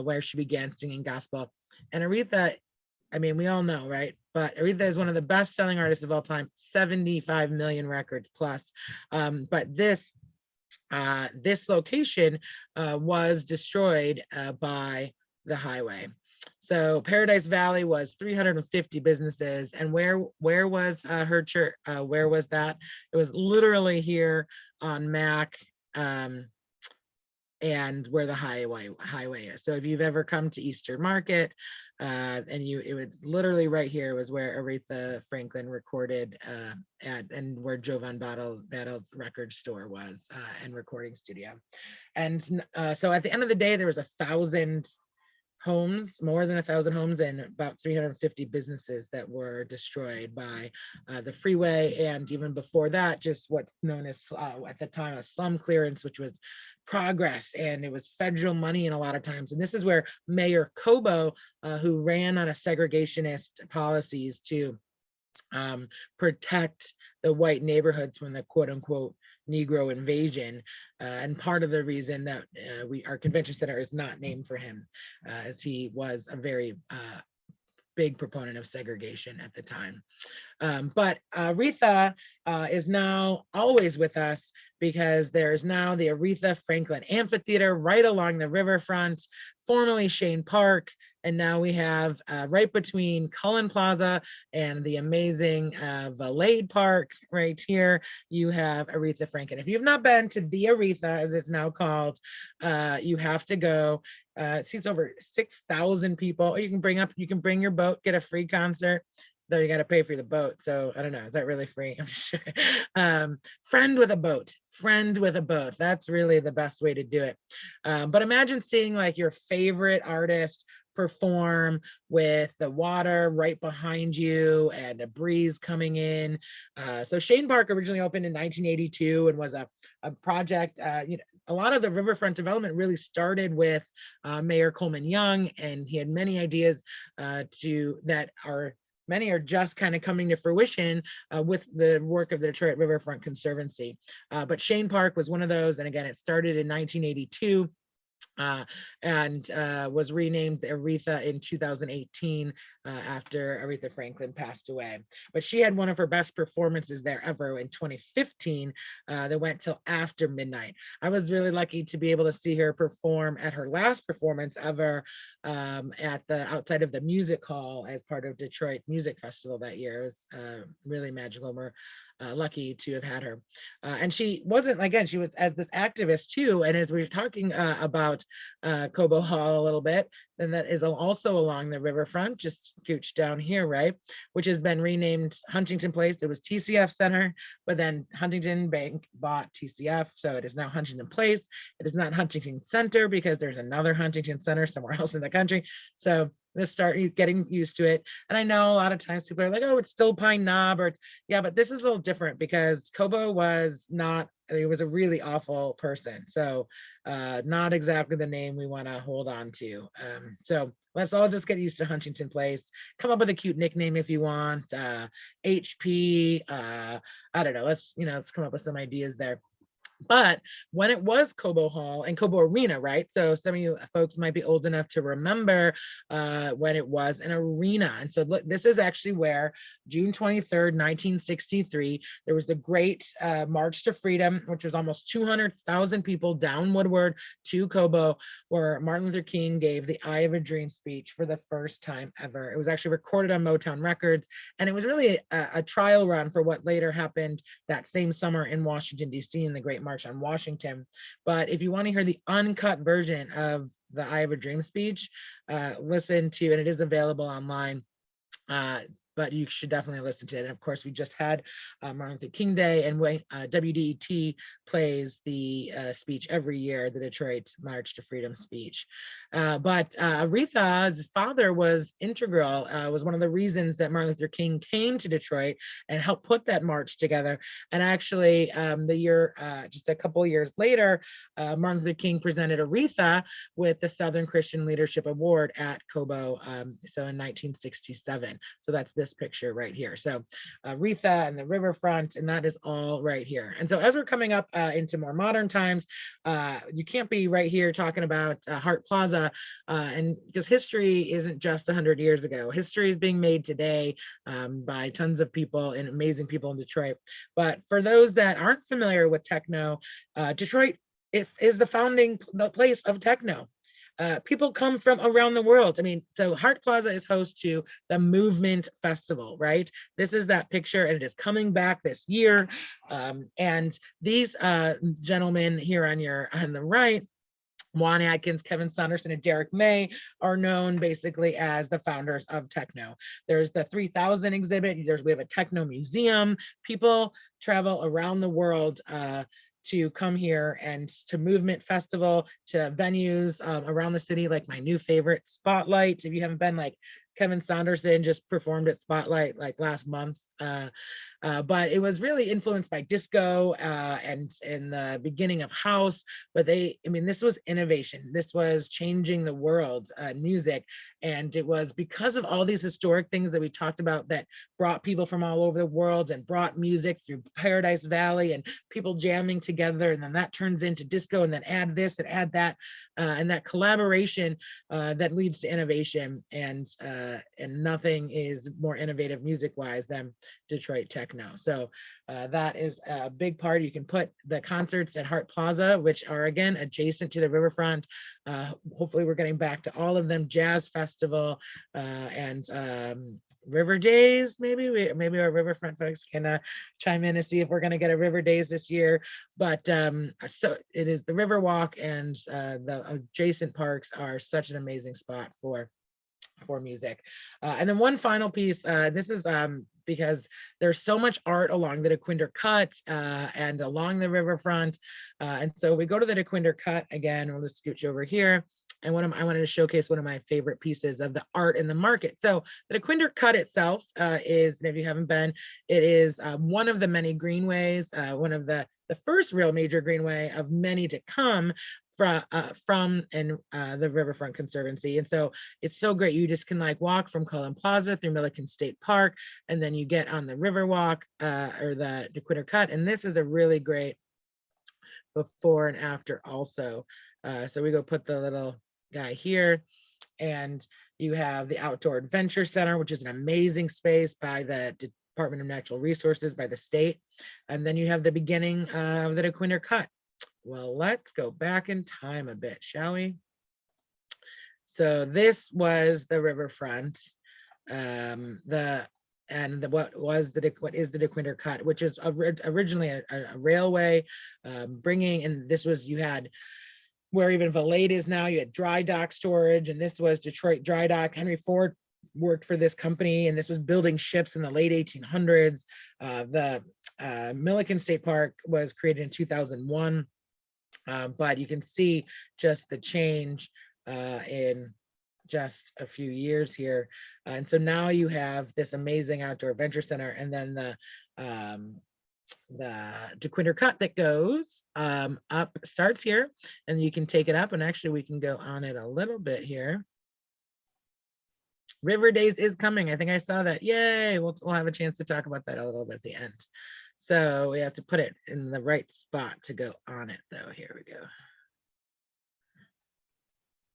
where she began singing gospel. And Aretha, I mean, we all know, right? But Aretha is one of the best-selling artists of all time, 75 million records plus. But this location was destroyed by the highway. So Paradise Valley was 350 businesses, and where was her church? Where was that? It was literally here on Mac, and where the highway is. So if you've ever come to Eastern Market, and it was literally right here was where Aretha Franklin recorded and where Jovan Battle's record store was, and recording studio. And so at the end of the day, there was 1,000 homes, more than 1,000 homes, and about 350 businesses that were destroyed by the freeway. And even before that, just what's known as at the time a slum clearance, which was progress, and it was federal money in a lot of times. And this is where Mayor Cobo, who ran on a segregationist policies to protect the white neighborhoods from the quote unquote Negro invasion, and part of the reason that our convention center is not named for him, as he was a very big proponent of segregation at the time. But Aretha is now always with us, because there's now the Aretha Franklin Amphitheater right along the riverfront, formerly Shane Park. And now we have right between Cullen Plaza and the amazing Valade Park right here, you have Aretha Franklin. If you've not been to the Aretha, as it's now called, you have to go. It seats over 6,000 people. You can bring your boat, get a free concert. Though you got to pay for the boat. So I don't know, is that really free? I'm sure. Friend with a boat. That's really the best way to do it. But imagine seeing like your favorite artist perform with the water right behind you and a breeze coming in. So Shane Park originally opened in 1982 and was a project, a lot of the riverfront development really started with Mayor Coleman Young, and he had many ideas many are just kind of coming to fruition with the work of the Detroit Riverfront Conservancy. But Shane Park was one of those. And again, it started in 1982. and was renamed Aretha in 2018 after Aretha Franklin passed away. But she had one of her best performances there ever in 2015 that went till after midnight. I was really lucky to be able to see her perform at her last performance ever at the outside of the music hall as part of Detroit Music Festival that year. It was really magical. We're lucky to have had her. And she wasn't, again, she was as this activist too. And as we were talking about Cobo Hall a little bit, then that is also along the riverfront, just scooch down here, right? Which has been renamed Huntington Place. It was TCF Center, but then Huntington Bank bought TCF, so it is now Huntington Place. It is not Huntington Center because there's another Huntington Center somewhere else in the country. So let's start getting used to it. And I know a lot of times people are like, oh, it's still Pine Knob, or it's, yeah, but this is a little different because Cobo was not, he was a really awful person. So not exactly the name we want to hold on to. So let's all just get used to Huntington Place. Come up with a cute nickname if you want. HP, I don't know. Let's come up with some ideas there. But when it was Cobo Hall and Cobo Arena, right? So some of you folks might be old enough to remember when it was an arena. And so look, this is actually where June 23rd, 1963, there was the great March to Freedom, which was almost 200,000 people down Woodward to Cobo, where Martin Luther King gave the I Have a Dream speech for the first time ever. It was actually recorded on Motown Records, and it was really a trial run for what later happened that same summer in Washington, D.C. in the Great March on Washington. But if you want to hear the uncut version of the I Have a Dream speech, listen to, and it is available online. But you should definitely listen to it. And of course, we just had Martin Luther King Day, and WDET plays the speech every year, the Detroit March to Freedom speech. But Aretha's father was integral, was one of the reasons that Martin Luther King came to Detroit and helped put that march together. And actually, just a couple of years later, Martin Luther King presented Aretha with the Southern Christian Leadership Award at Cobo, so in 1967. So that's this picture right here. So Aretha and the riverfront, and that is all right here. And so as we're coming up into more modern times, you can't be right here talking about Hart Plaza, and because history isn't just 100 years ago. History is being made today by tons of people and amazing people in Detroit. But for those that aren't familiar with techno, Detroit is the founding place of techno. People come from around the world. I mean, so Hart Plaza is host to the Movement Festival, right? This is that picture, and it is coming back this year. And these gentlemen here on the right, Juan Atkins, Kevin Saunderson, and Derek May, are known basically as the founders of techno. There's the 3000 exhibit. We have a techno museum. People travel around the world to come here, and to Movement Festival, to venues around the city, like my new favorite, Spotlight. If you haven't been, like, Kevin Saunderson just performed at Spotlight like last month. But it was really influenced by disco and in the beginning of house. But this was innovation. This was changing the world, music. And it was because of all these historic things that we talked about that brought people from all over the world and brought music through Paradise Valley and people jamming together. And then that turns into disco, and then add this and add that. And that collaboration that leads to innovation. And nothing is more innovative music-wise than Detroit techno. So that is a big part. You can put the concerts at Hart Plaza, which are, again, adjacent to the riverfront. Hopefully we're getting back to all of them. Jazz Festival and River Days, maybe our riverfront folks can chime in and see if we're going to get a River Days this year. But so it is the Riverwalk, and the adjacent parks are such an amazing spot for music. And then one final piece, this is because there's so much art along the Dequindre Cut and along the riverfront. And so we go to the Dequindre Cut again, we'll just scooch over here. And I wanted to showcase one of my favorite pieces of the art in the market. So the Dequindre Cut itself is, and if you haven't been, it is one of the many greenways, one of the first real major greenway of many to come from the Riverfront Conservancy. And so it's so great. You just can walk from Cullen Plaza through Milliken State Park, and then you get on the Riverwalk or the Dequindre Cut. And this is a really great before and after also. So we go put the little guy here, and you have the Outdoor Adventure Center, which is an amazing space by the Department of Natural Resources by the state. And then you have the beginning of the Dequindre Cut. Well, let's go back in time a bit, shall we? So this was the Riverfront. What is the Dequindre Cut, which is originally a railway, bringing, and this was, you had where even Valade is now, you had dry dock storage, and this was Detroit Dry Dock. Henry Ford worked for this company, and this was building ships in the late 1800s. The Milliken State Park was created in 2001, but you can see just the change in just a few years here. And so now you have this amazing outdoor adventure center, and then the Dequindre Cut that goes up starts here, and you can take it up, and actually we can go on it a little bit here. River Days is coming. I think I saw that. Yay. We'll have a chance to talk about that a little bit at the end. So we have to put it in the right spot to go on it though. Here we go.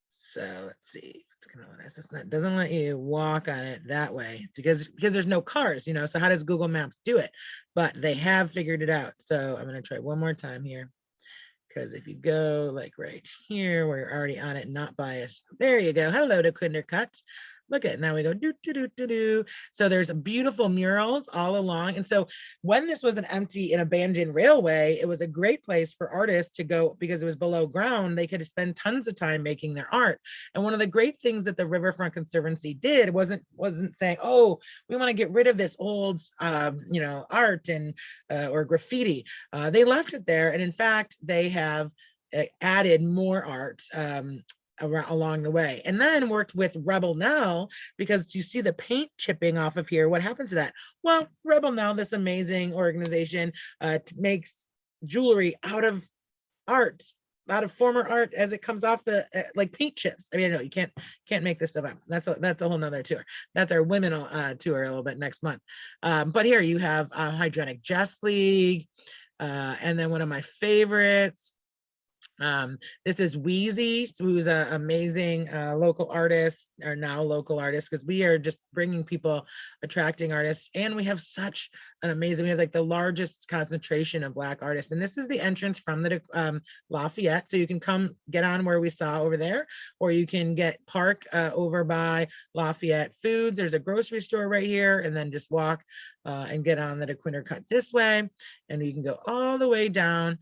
So let's see. It's gonna let us. It doesn't let you walk on it that way because there's no cars, you know. So how does Google Maps do it? But they have figured it out. So I'm gonna try one more time here, because if you go like right here, we're already on it, not biased. There you go. Hello, Dequindre Cut. Look at it. Now we go do do do do do. So there's beautiful murals all along. And so when this was an empty and abandoned railway, it was a great place for artists to go because it was below ground. They could spend tons of time making their art. And one of the great things that the Riverfront Conservancy did wasn't saying, oh, we want to get rid of this old, you know, art and or graffiti. They left it there, and in fact, they have added more art along the way, and then worked with Rebel Now, because you see the paint chipping off of here. What happens to that? Well, Rebel Now, this amazing organization, makes jewelry out of art, out of former art as it comes off the like paint chips. I mean, no, you can't make this stuff up. That's a whole nother tour. That's our women tour a little bit next month. But here you have Hydronic Jest League, and then one of my favorites. This is Wheezy, who's an amazing local artist, or now local artist, because we are just bringing people, attracting artists, and we have such an amazing, we have like the largest concentration of Black artists, and this is the entrance from the Lafayette, so you can come get on where we saw over there, or you can park over by Lafayette Foods. There's a grocery store right here, and then just walk and get on the Dequindre Cut this way, and you can go all the way down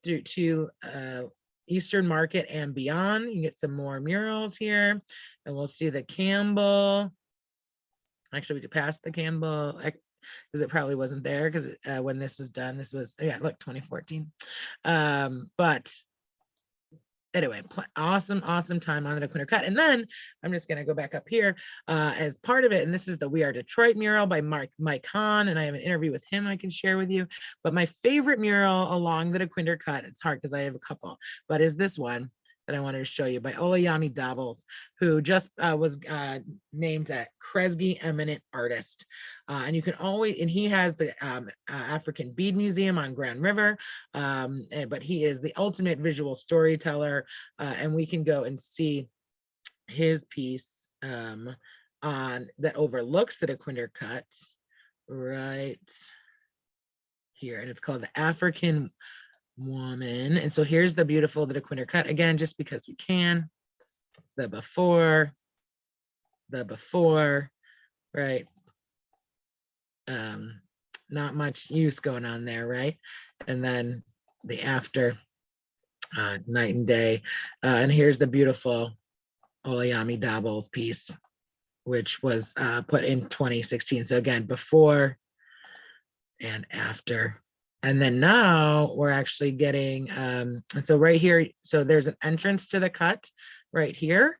through to Eastern Market and beyond. You can get some more murals here, and we'll see the Campbell. Actually, we could pass the Campbell because it probably wasn't there, because when this was done, this was, yeah, look, 2014. But anyway, awesome time on the Dequindre Cut. And then I'm just going to go back up here as part of it. And this is the We Are Detroit mural by Mike Hahn. And I have an interview with him I can share with you. But my favorite mural along the Dequindre Cut, it's hard because I have a couple, but is this one that I wanted to show you by Olayami Dabbles, who just was named a Kresge Eminent Artist. And you can always, and he has the African Bead Museum on Grand River, but he is the ultimate visual storyteller, and we can go and see his piece on that overlooks the Dequindre Cut right here, and it's called The African Woman. And so here's the beautiful the Dequindre Cut again, just because we can. The before, right? Not much use going on there, right? And then the after, night and day. And here's the beautiful Olayami Dabbles piece, which was put in 2016. So again, before and after. And then now we're actually getting, and so right here, so there's an entrance to the cut right here.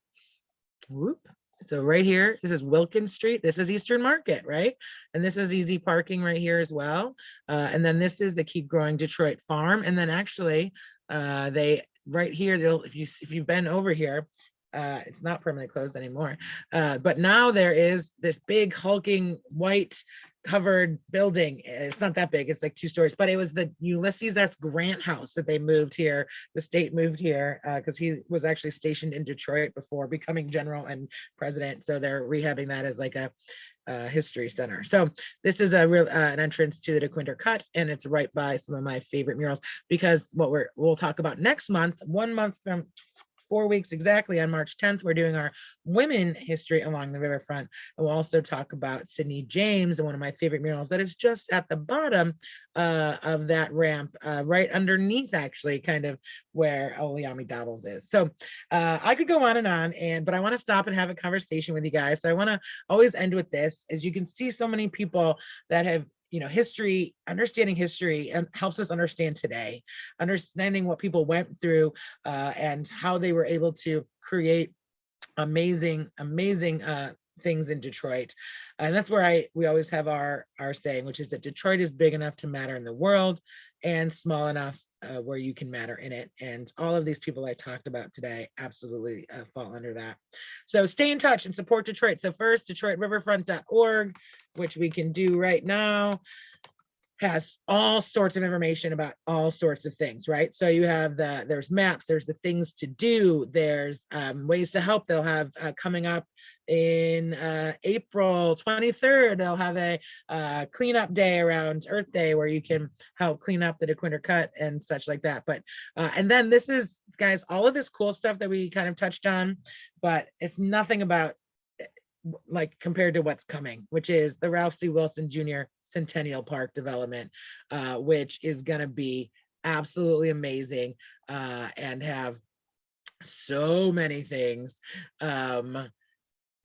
Whoop. So right here, this is Wilkins Street. This is Eastern Market, right? And this is easy parking right here as well. And then this is the Keep Growing Detroit Farm. And then actually, they right here, if you've been over here, it's not permanently closed anymore. But now there is this big hulking white covered building. It's not that big. It's like 2 stories, but it was the Ulysses S. Grant house that they moved here. The state moved here because he was actually stationed in Detroit before becoming general and president. So they're rehabbing that as like a history center. So this is a real an entrance to the Dequindre Cut, and it's right by some of my favorite murals, because what we'll talk about next month, 1 month from 4 weeks exactly, on March 10th, we're doing our women history along the riverfront. And we'll also talk about Sidney James and one of my favorite murals that is just at the bottom of that ramp, right underneath, actually, kind of where Oliami Dabbles is. So I could go on, but I want to stop and have a conversation with you guys. So I want to always end with this. As you can see, so many people that have, history, understanding history, and helps us understand today, understanding what people went through and how they were able to create amazing things in Detroit. And that's where we always have our saying, which is that Detroit is big enough to matter in the world and small enough where you can matter in it. And all of these people I talked about today absolutely fall under that. So stay in touch and support Detroit. So first, DetroitRiverfront.org, which we can do right now, has all sorts of information about all sorts of things, right? So you have there's maps, there's the things to do, there's ways to help. They'll have coming up in April 23rd, they'll have a cleanup day around Earth Day where you can help clean up the Dequindre Cut and such like that. But and then this is, guys, all of this cool stuff that we kind of touched on, but it's nothing about like compared to what's coming, which is the Ralph C. Wilson Jr. Centennial Park development, which is going to be absolutely amazing and have so many things.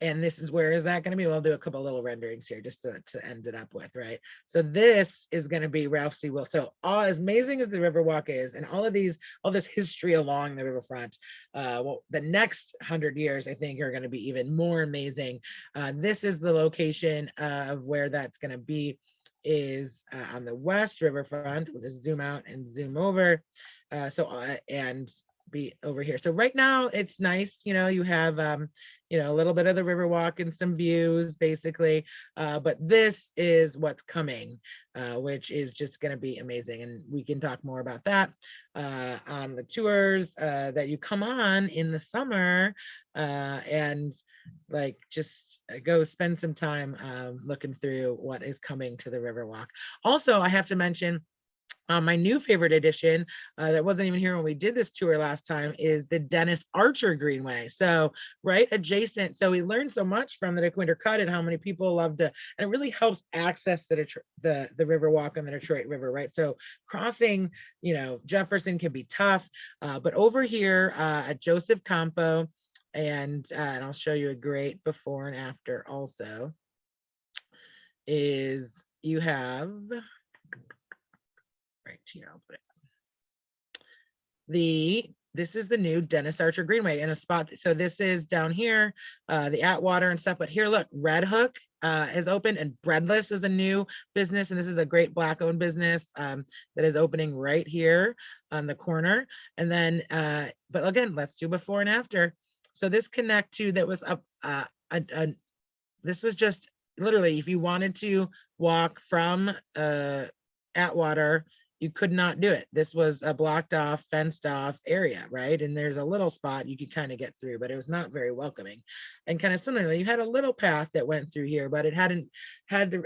And this is, where is that going to be? We'll do a couple little renderings here just to end it up with, right? So this is going to be Ralph C. Wilson. So as amazing as the Riverwalk is, and all this history along the riverfront, well, the next 100 years, I think, are going to be even more amazing. This is the location of where that's going to be, is on the west riverfront. We'll just zoom out and zoom over. And be over here. So right now it's nice, you have a little bit of the Riverwalk and some views, basically, but this is what's coming, which is just going to be amazing, and we can talk more about that on the tours that you come on in the summer, and like just go spend some time looking through what is coming to the Riverwalk. Also, I have to mention, my new favorite addition that wasn't even here when we did this tour last time is the Dennis Archer Greenway. So right adjacent. So we learned so much from the Dequindre Cut and how many people love to, and it really helps access the Riverwalk on the Detroit River, right? So crossing, Jefferson can be tough, but over here at Joseph Campo, and I'll show you a great before and after also, is you have, right here, I'll put it. This is the new Dennis Archer Greenway in a spot. So this is down here, the Atwater and stuff. But here, look, Red Hook is open, and Breadless is a new business. And this is a great Black-owned business that is opening right here on the corner. And then, but again, let's do before and after. So this connect to that was up. This was just literally, if you wanted to walk from Atwater, you could not do it. This was a blocked off, fenced off area, right? And there's a little spot you could kind of get through, but it was not very welcoming. And kind of similarly, you had a little path that went through here, but it hadn't had the,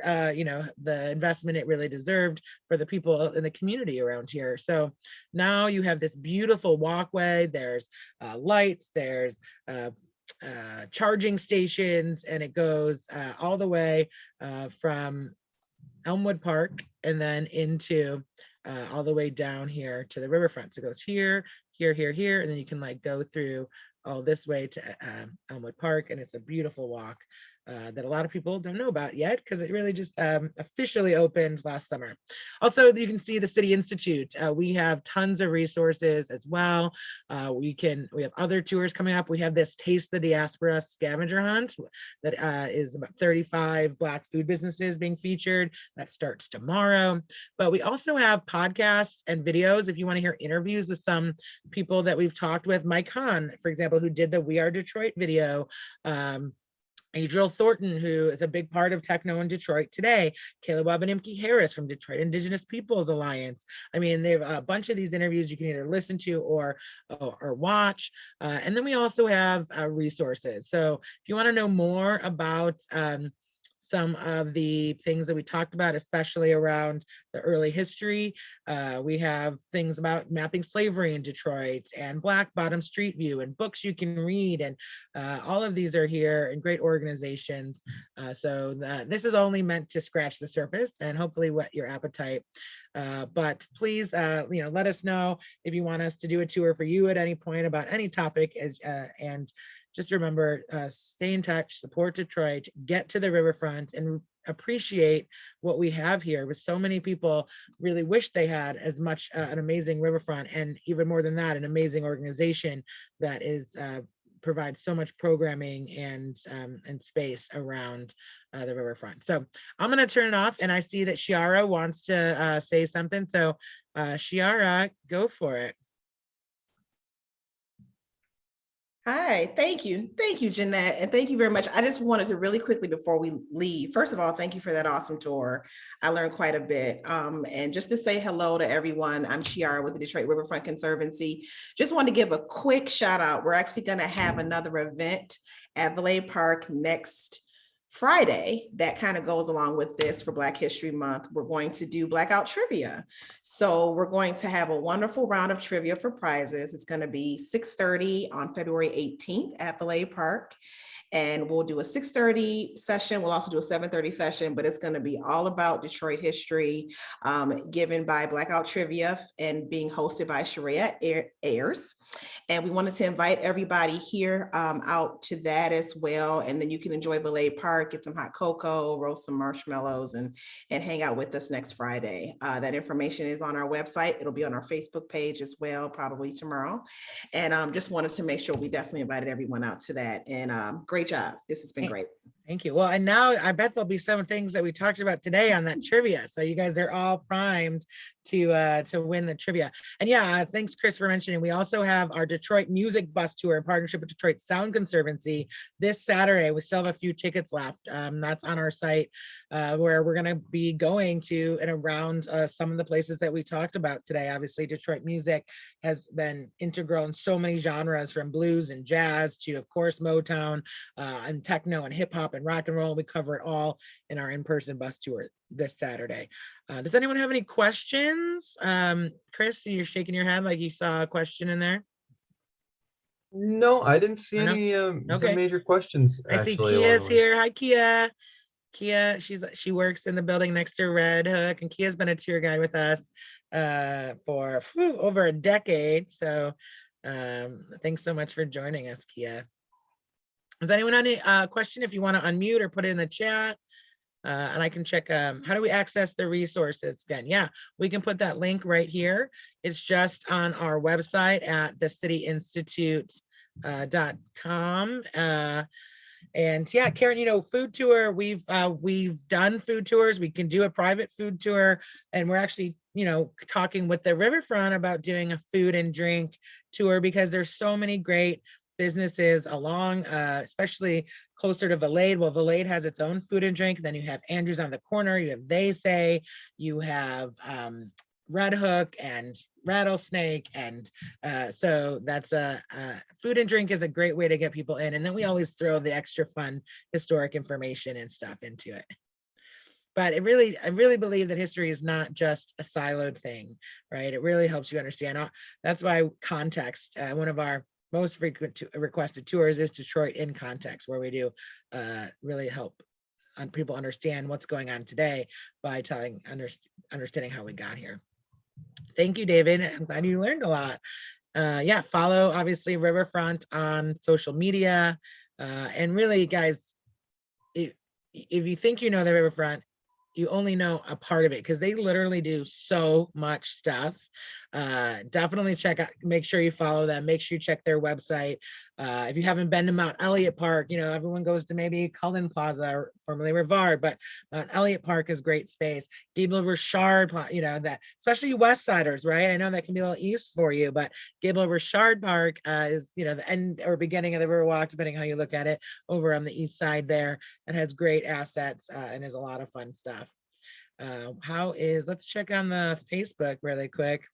the investment it really deserved for the people in the community around here. So now you have this beautiful walkway. There's lights, there's charging stations, and it goes all the way from Elmwood Park and then into all the way down here to the riverfront. So it goes here, here, here, here, and then you can like go through all this way to Elmwood Park, and it's a beautiful walk that a lot of people don't know about yet because it really just officially opened last summer. Also, you can see the City Institute. We have tons of resources as well. We have other tours coming up. We have this Taste the Diaspora scavenger hunt that is about 35 Black food businesses being featured. That starts tomorrow. But we also have podcasts and videos if you want to hear interviews with some people that we've talked with. Mike Hahn, for example, who did the We Are Detroit video. Adriel Thornton, who is a big part of techno in Detroit today, Caleb Wabanimki Harris from Detroit Indigenous Peoples Alliance. I mean, they have a bunch of these interviews you can either listen to or watch. And then we also have resources. So if you want to know more about some of the things that we talked about, especially around the early history. We have things about mapping slavery in Detroit and Black Bottom Street View and books you can read. And all of these are here in great organizations. So this is only meant to scratch the surface and hopefully whet your appetite. But please, let us know if you want us to do a tour for you at any point about any topic. And just remember, stay in touch, support Detroit, get to the riverfront, and appreciate what we have here. With so many people really wish they had as much an amazing riverfront, and even more than that, an amazing organization that is provides so much programming and space around the riverfront. So I'm going to turn it off, and I see that Shiara wants to say something. So Shiara, go for it. Hi, thank you. Thank you, Jeanette. And thank you very much. I just wanted to really quickly before we leave, first of all, thank you for that awesome tour. I learned quite a bit. And just to say hello to everyone, I'm Chiara with the Detroit Riverfront Conservancy. Just want to give a quick shout out. We're actually going to have another event at Valet Park next Friday that kind of goes along with this for Black History Month. We're going to do Blackout Trivia. So we're going to have a wonderful round of trivia for prizes. It's going to be 6:30 on February 18th at Valet Park. And we'll do a 6:30 session. We'll also do a 7:30 session, but it's going to be all about Detroit history, given by Blackout Trivia and being hosted by Sharia Ayers. And we wanted to invite everybody here out to that as well. And then you can enjoy Valet Park, get some hot cocoa, roast some marshmallows, and hang out with us next Friday. That information is on our website. It'll be on our Facebook page as well, probably tomorrow. And just wanted to make sure we definitely invited everyone out to that. And great job. This has been great. Thank you. Well, and now I bet there'll be some things that we talked about today on that trivia. So you guys are all primed to win the trivia. And yeah, thanks, Chris, for mentioning. We also have our Detroit Music Bus Tour in partnership with Detroit Sound Conservancy this Saturday. We still have a few tickets left. That's on our site, where we're going to be going to and around some of the places that we talked about today. Obviously, Detroit music has been integral in so many genres, from blues and jazz to, of course, Motown and techno and hip hop and rock and roll. We cover it all in our in-person bus tour this Saturday. Does anyone have any questions? Chris, you're shaking your head like you saw a question in there. No, I didn't see any Okay. major questions. I see Actually, Kia's here. Hi, Kia. Kia, she works in the building next to Red Hook, and Kia's been a tour guide with us for over a decade. So thanks so much for joining us, Kia. Does anyone have any question? If you want to unmute or put it in the chat, and I can check how do we access the resources again? Yeah, we can put that link right here. It's just on our website at thecityinstitute.com. And yeah, Karen, food tour, we've done food tours. We can do a private food tour, and we're actually talking with the Riverfront about doing a food and drink tour, because there's so many great businesses along, especially closer to Valade. Well, Valade has its own food and drink. Then you have Andrews on the corner. You have They Say. You have Red Hook and Rattlesnake. And so that's food and drink is a great way to get people in. And then we always throw the extra fun historic information and stuff into it. But I really believe that history is not just a siloed thing, right? It really helps you understand. That's why context, one of our most frequent requested tours is Detroit in Context, where we do really help people understand what's going on today by understanding how we got here. Thank you, David. I'm glad you learned a lot. Yeah, follow obviously Riverfront on social media. And really, guys, if you think you know the Riverfront, you only know a part of it, because they literally do so much stuff. definitely check out, make sure you follow them, make sure you check their website. If you haven't been to Mount Elliott Park, you know, everyone goes to maybe Cullen Plaza or formerly Rivard, but Mount Elliott Park is great space. Gable Richard, you know, that especially West Siders, right? I know that can be a little east for you, but Gable Richard Park is, you know, the end or beginning of the Riverwalk, depending how you look at it, over on the east side there, and has great assets and is a lot of fun stuff. Let's check on the Facebook really quick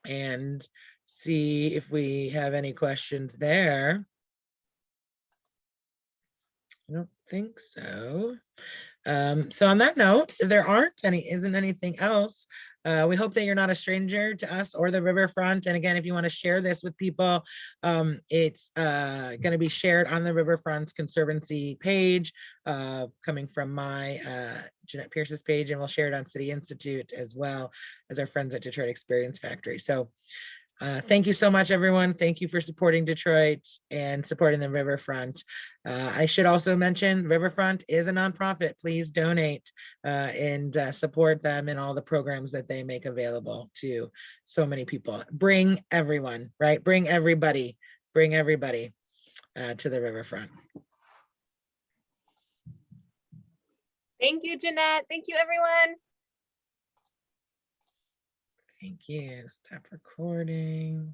and see if we have any questions there. I don't think so. So on that note, if there isn't anything else, we hope that you're not a stranger to us or the Riverfront. And again, if you want to share this with people, it's going to be shared on the Riverfront's Conservancy page, coming from my Jeanette Pierce's page, and we'll share it on City Institute as well as our friends at Detroit Experience Factory. So thank you so much, everyone. Thank you for supporting Detroit and supporting the Riverfront. I should also mention Riverfront is a nonprofit. Please donate and support them in all the programs that they make available to so many people. Bring everyone, right? Bring everybody to the Riverfront. Thank you, Jeanette. Thank you, everyone. Thank you. Stop recording.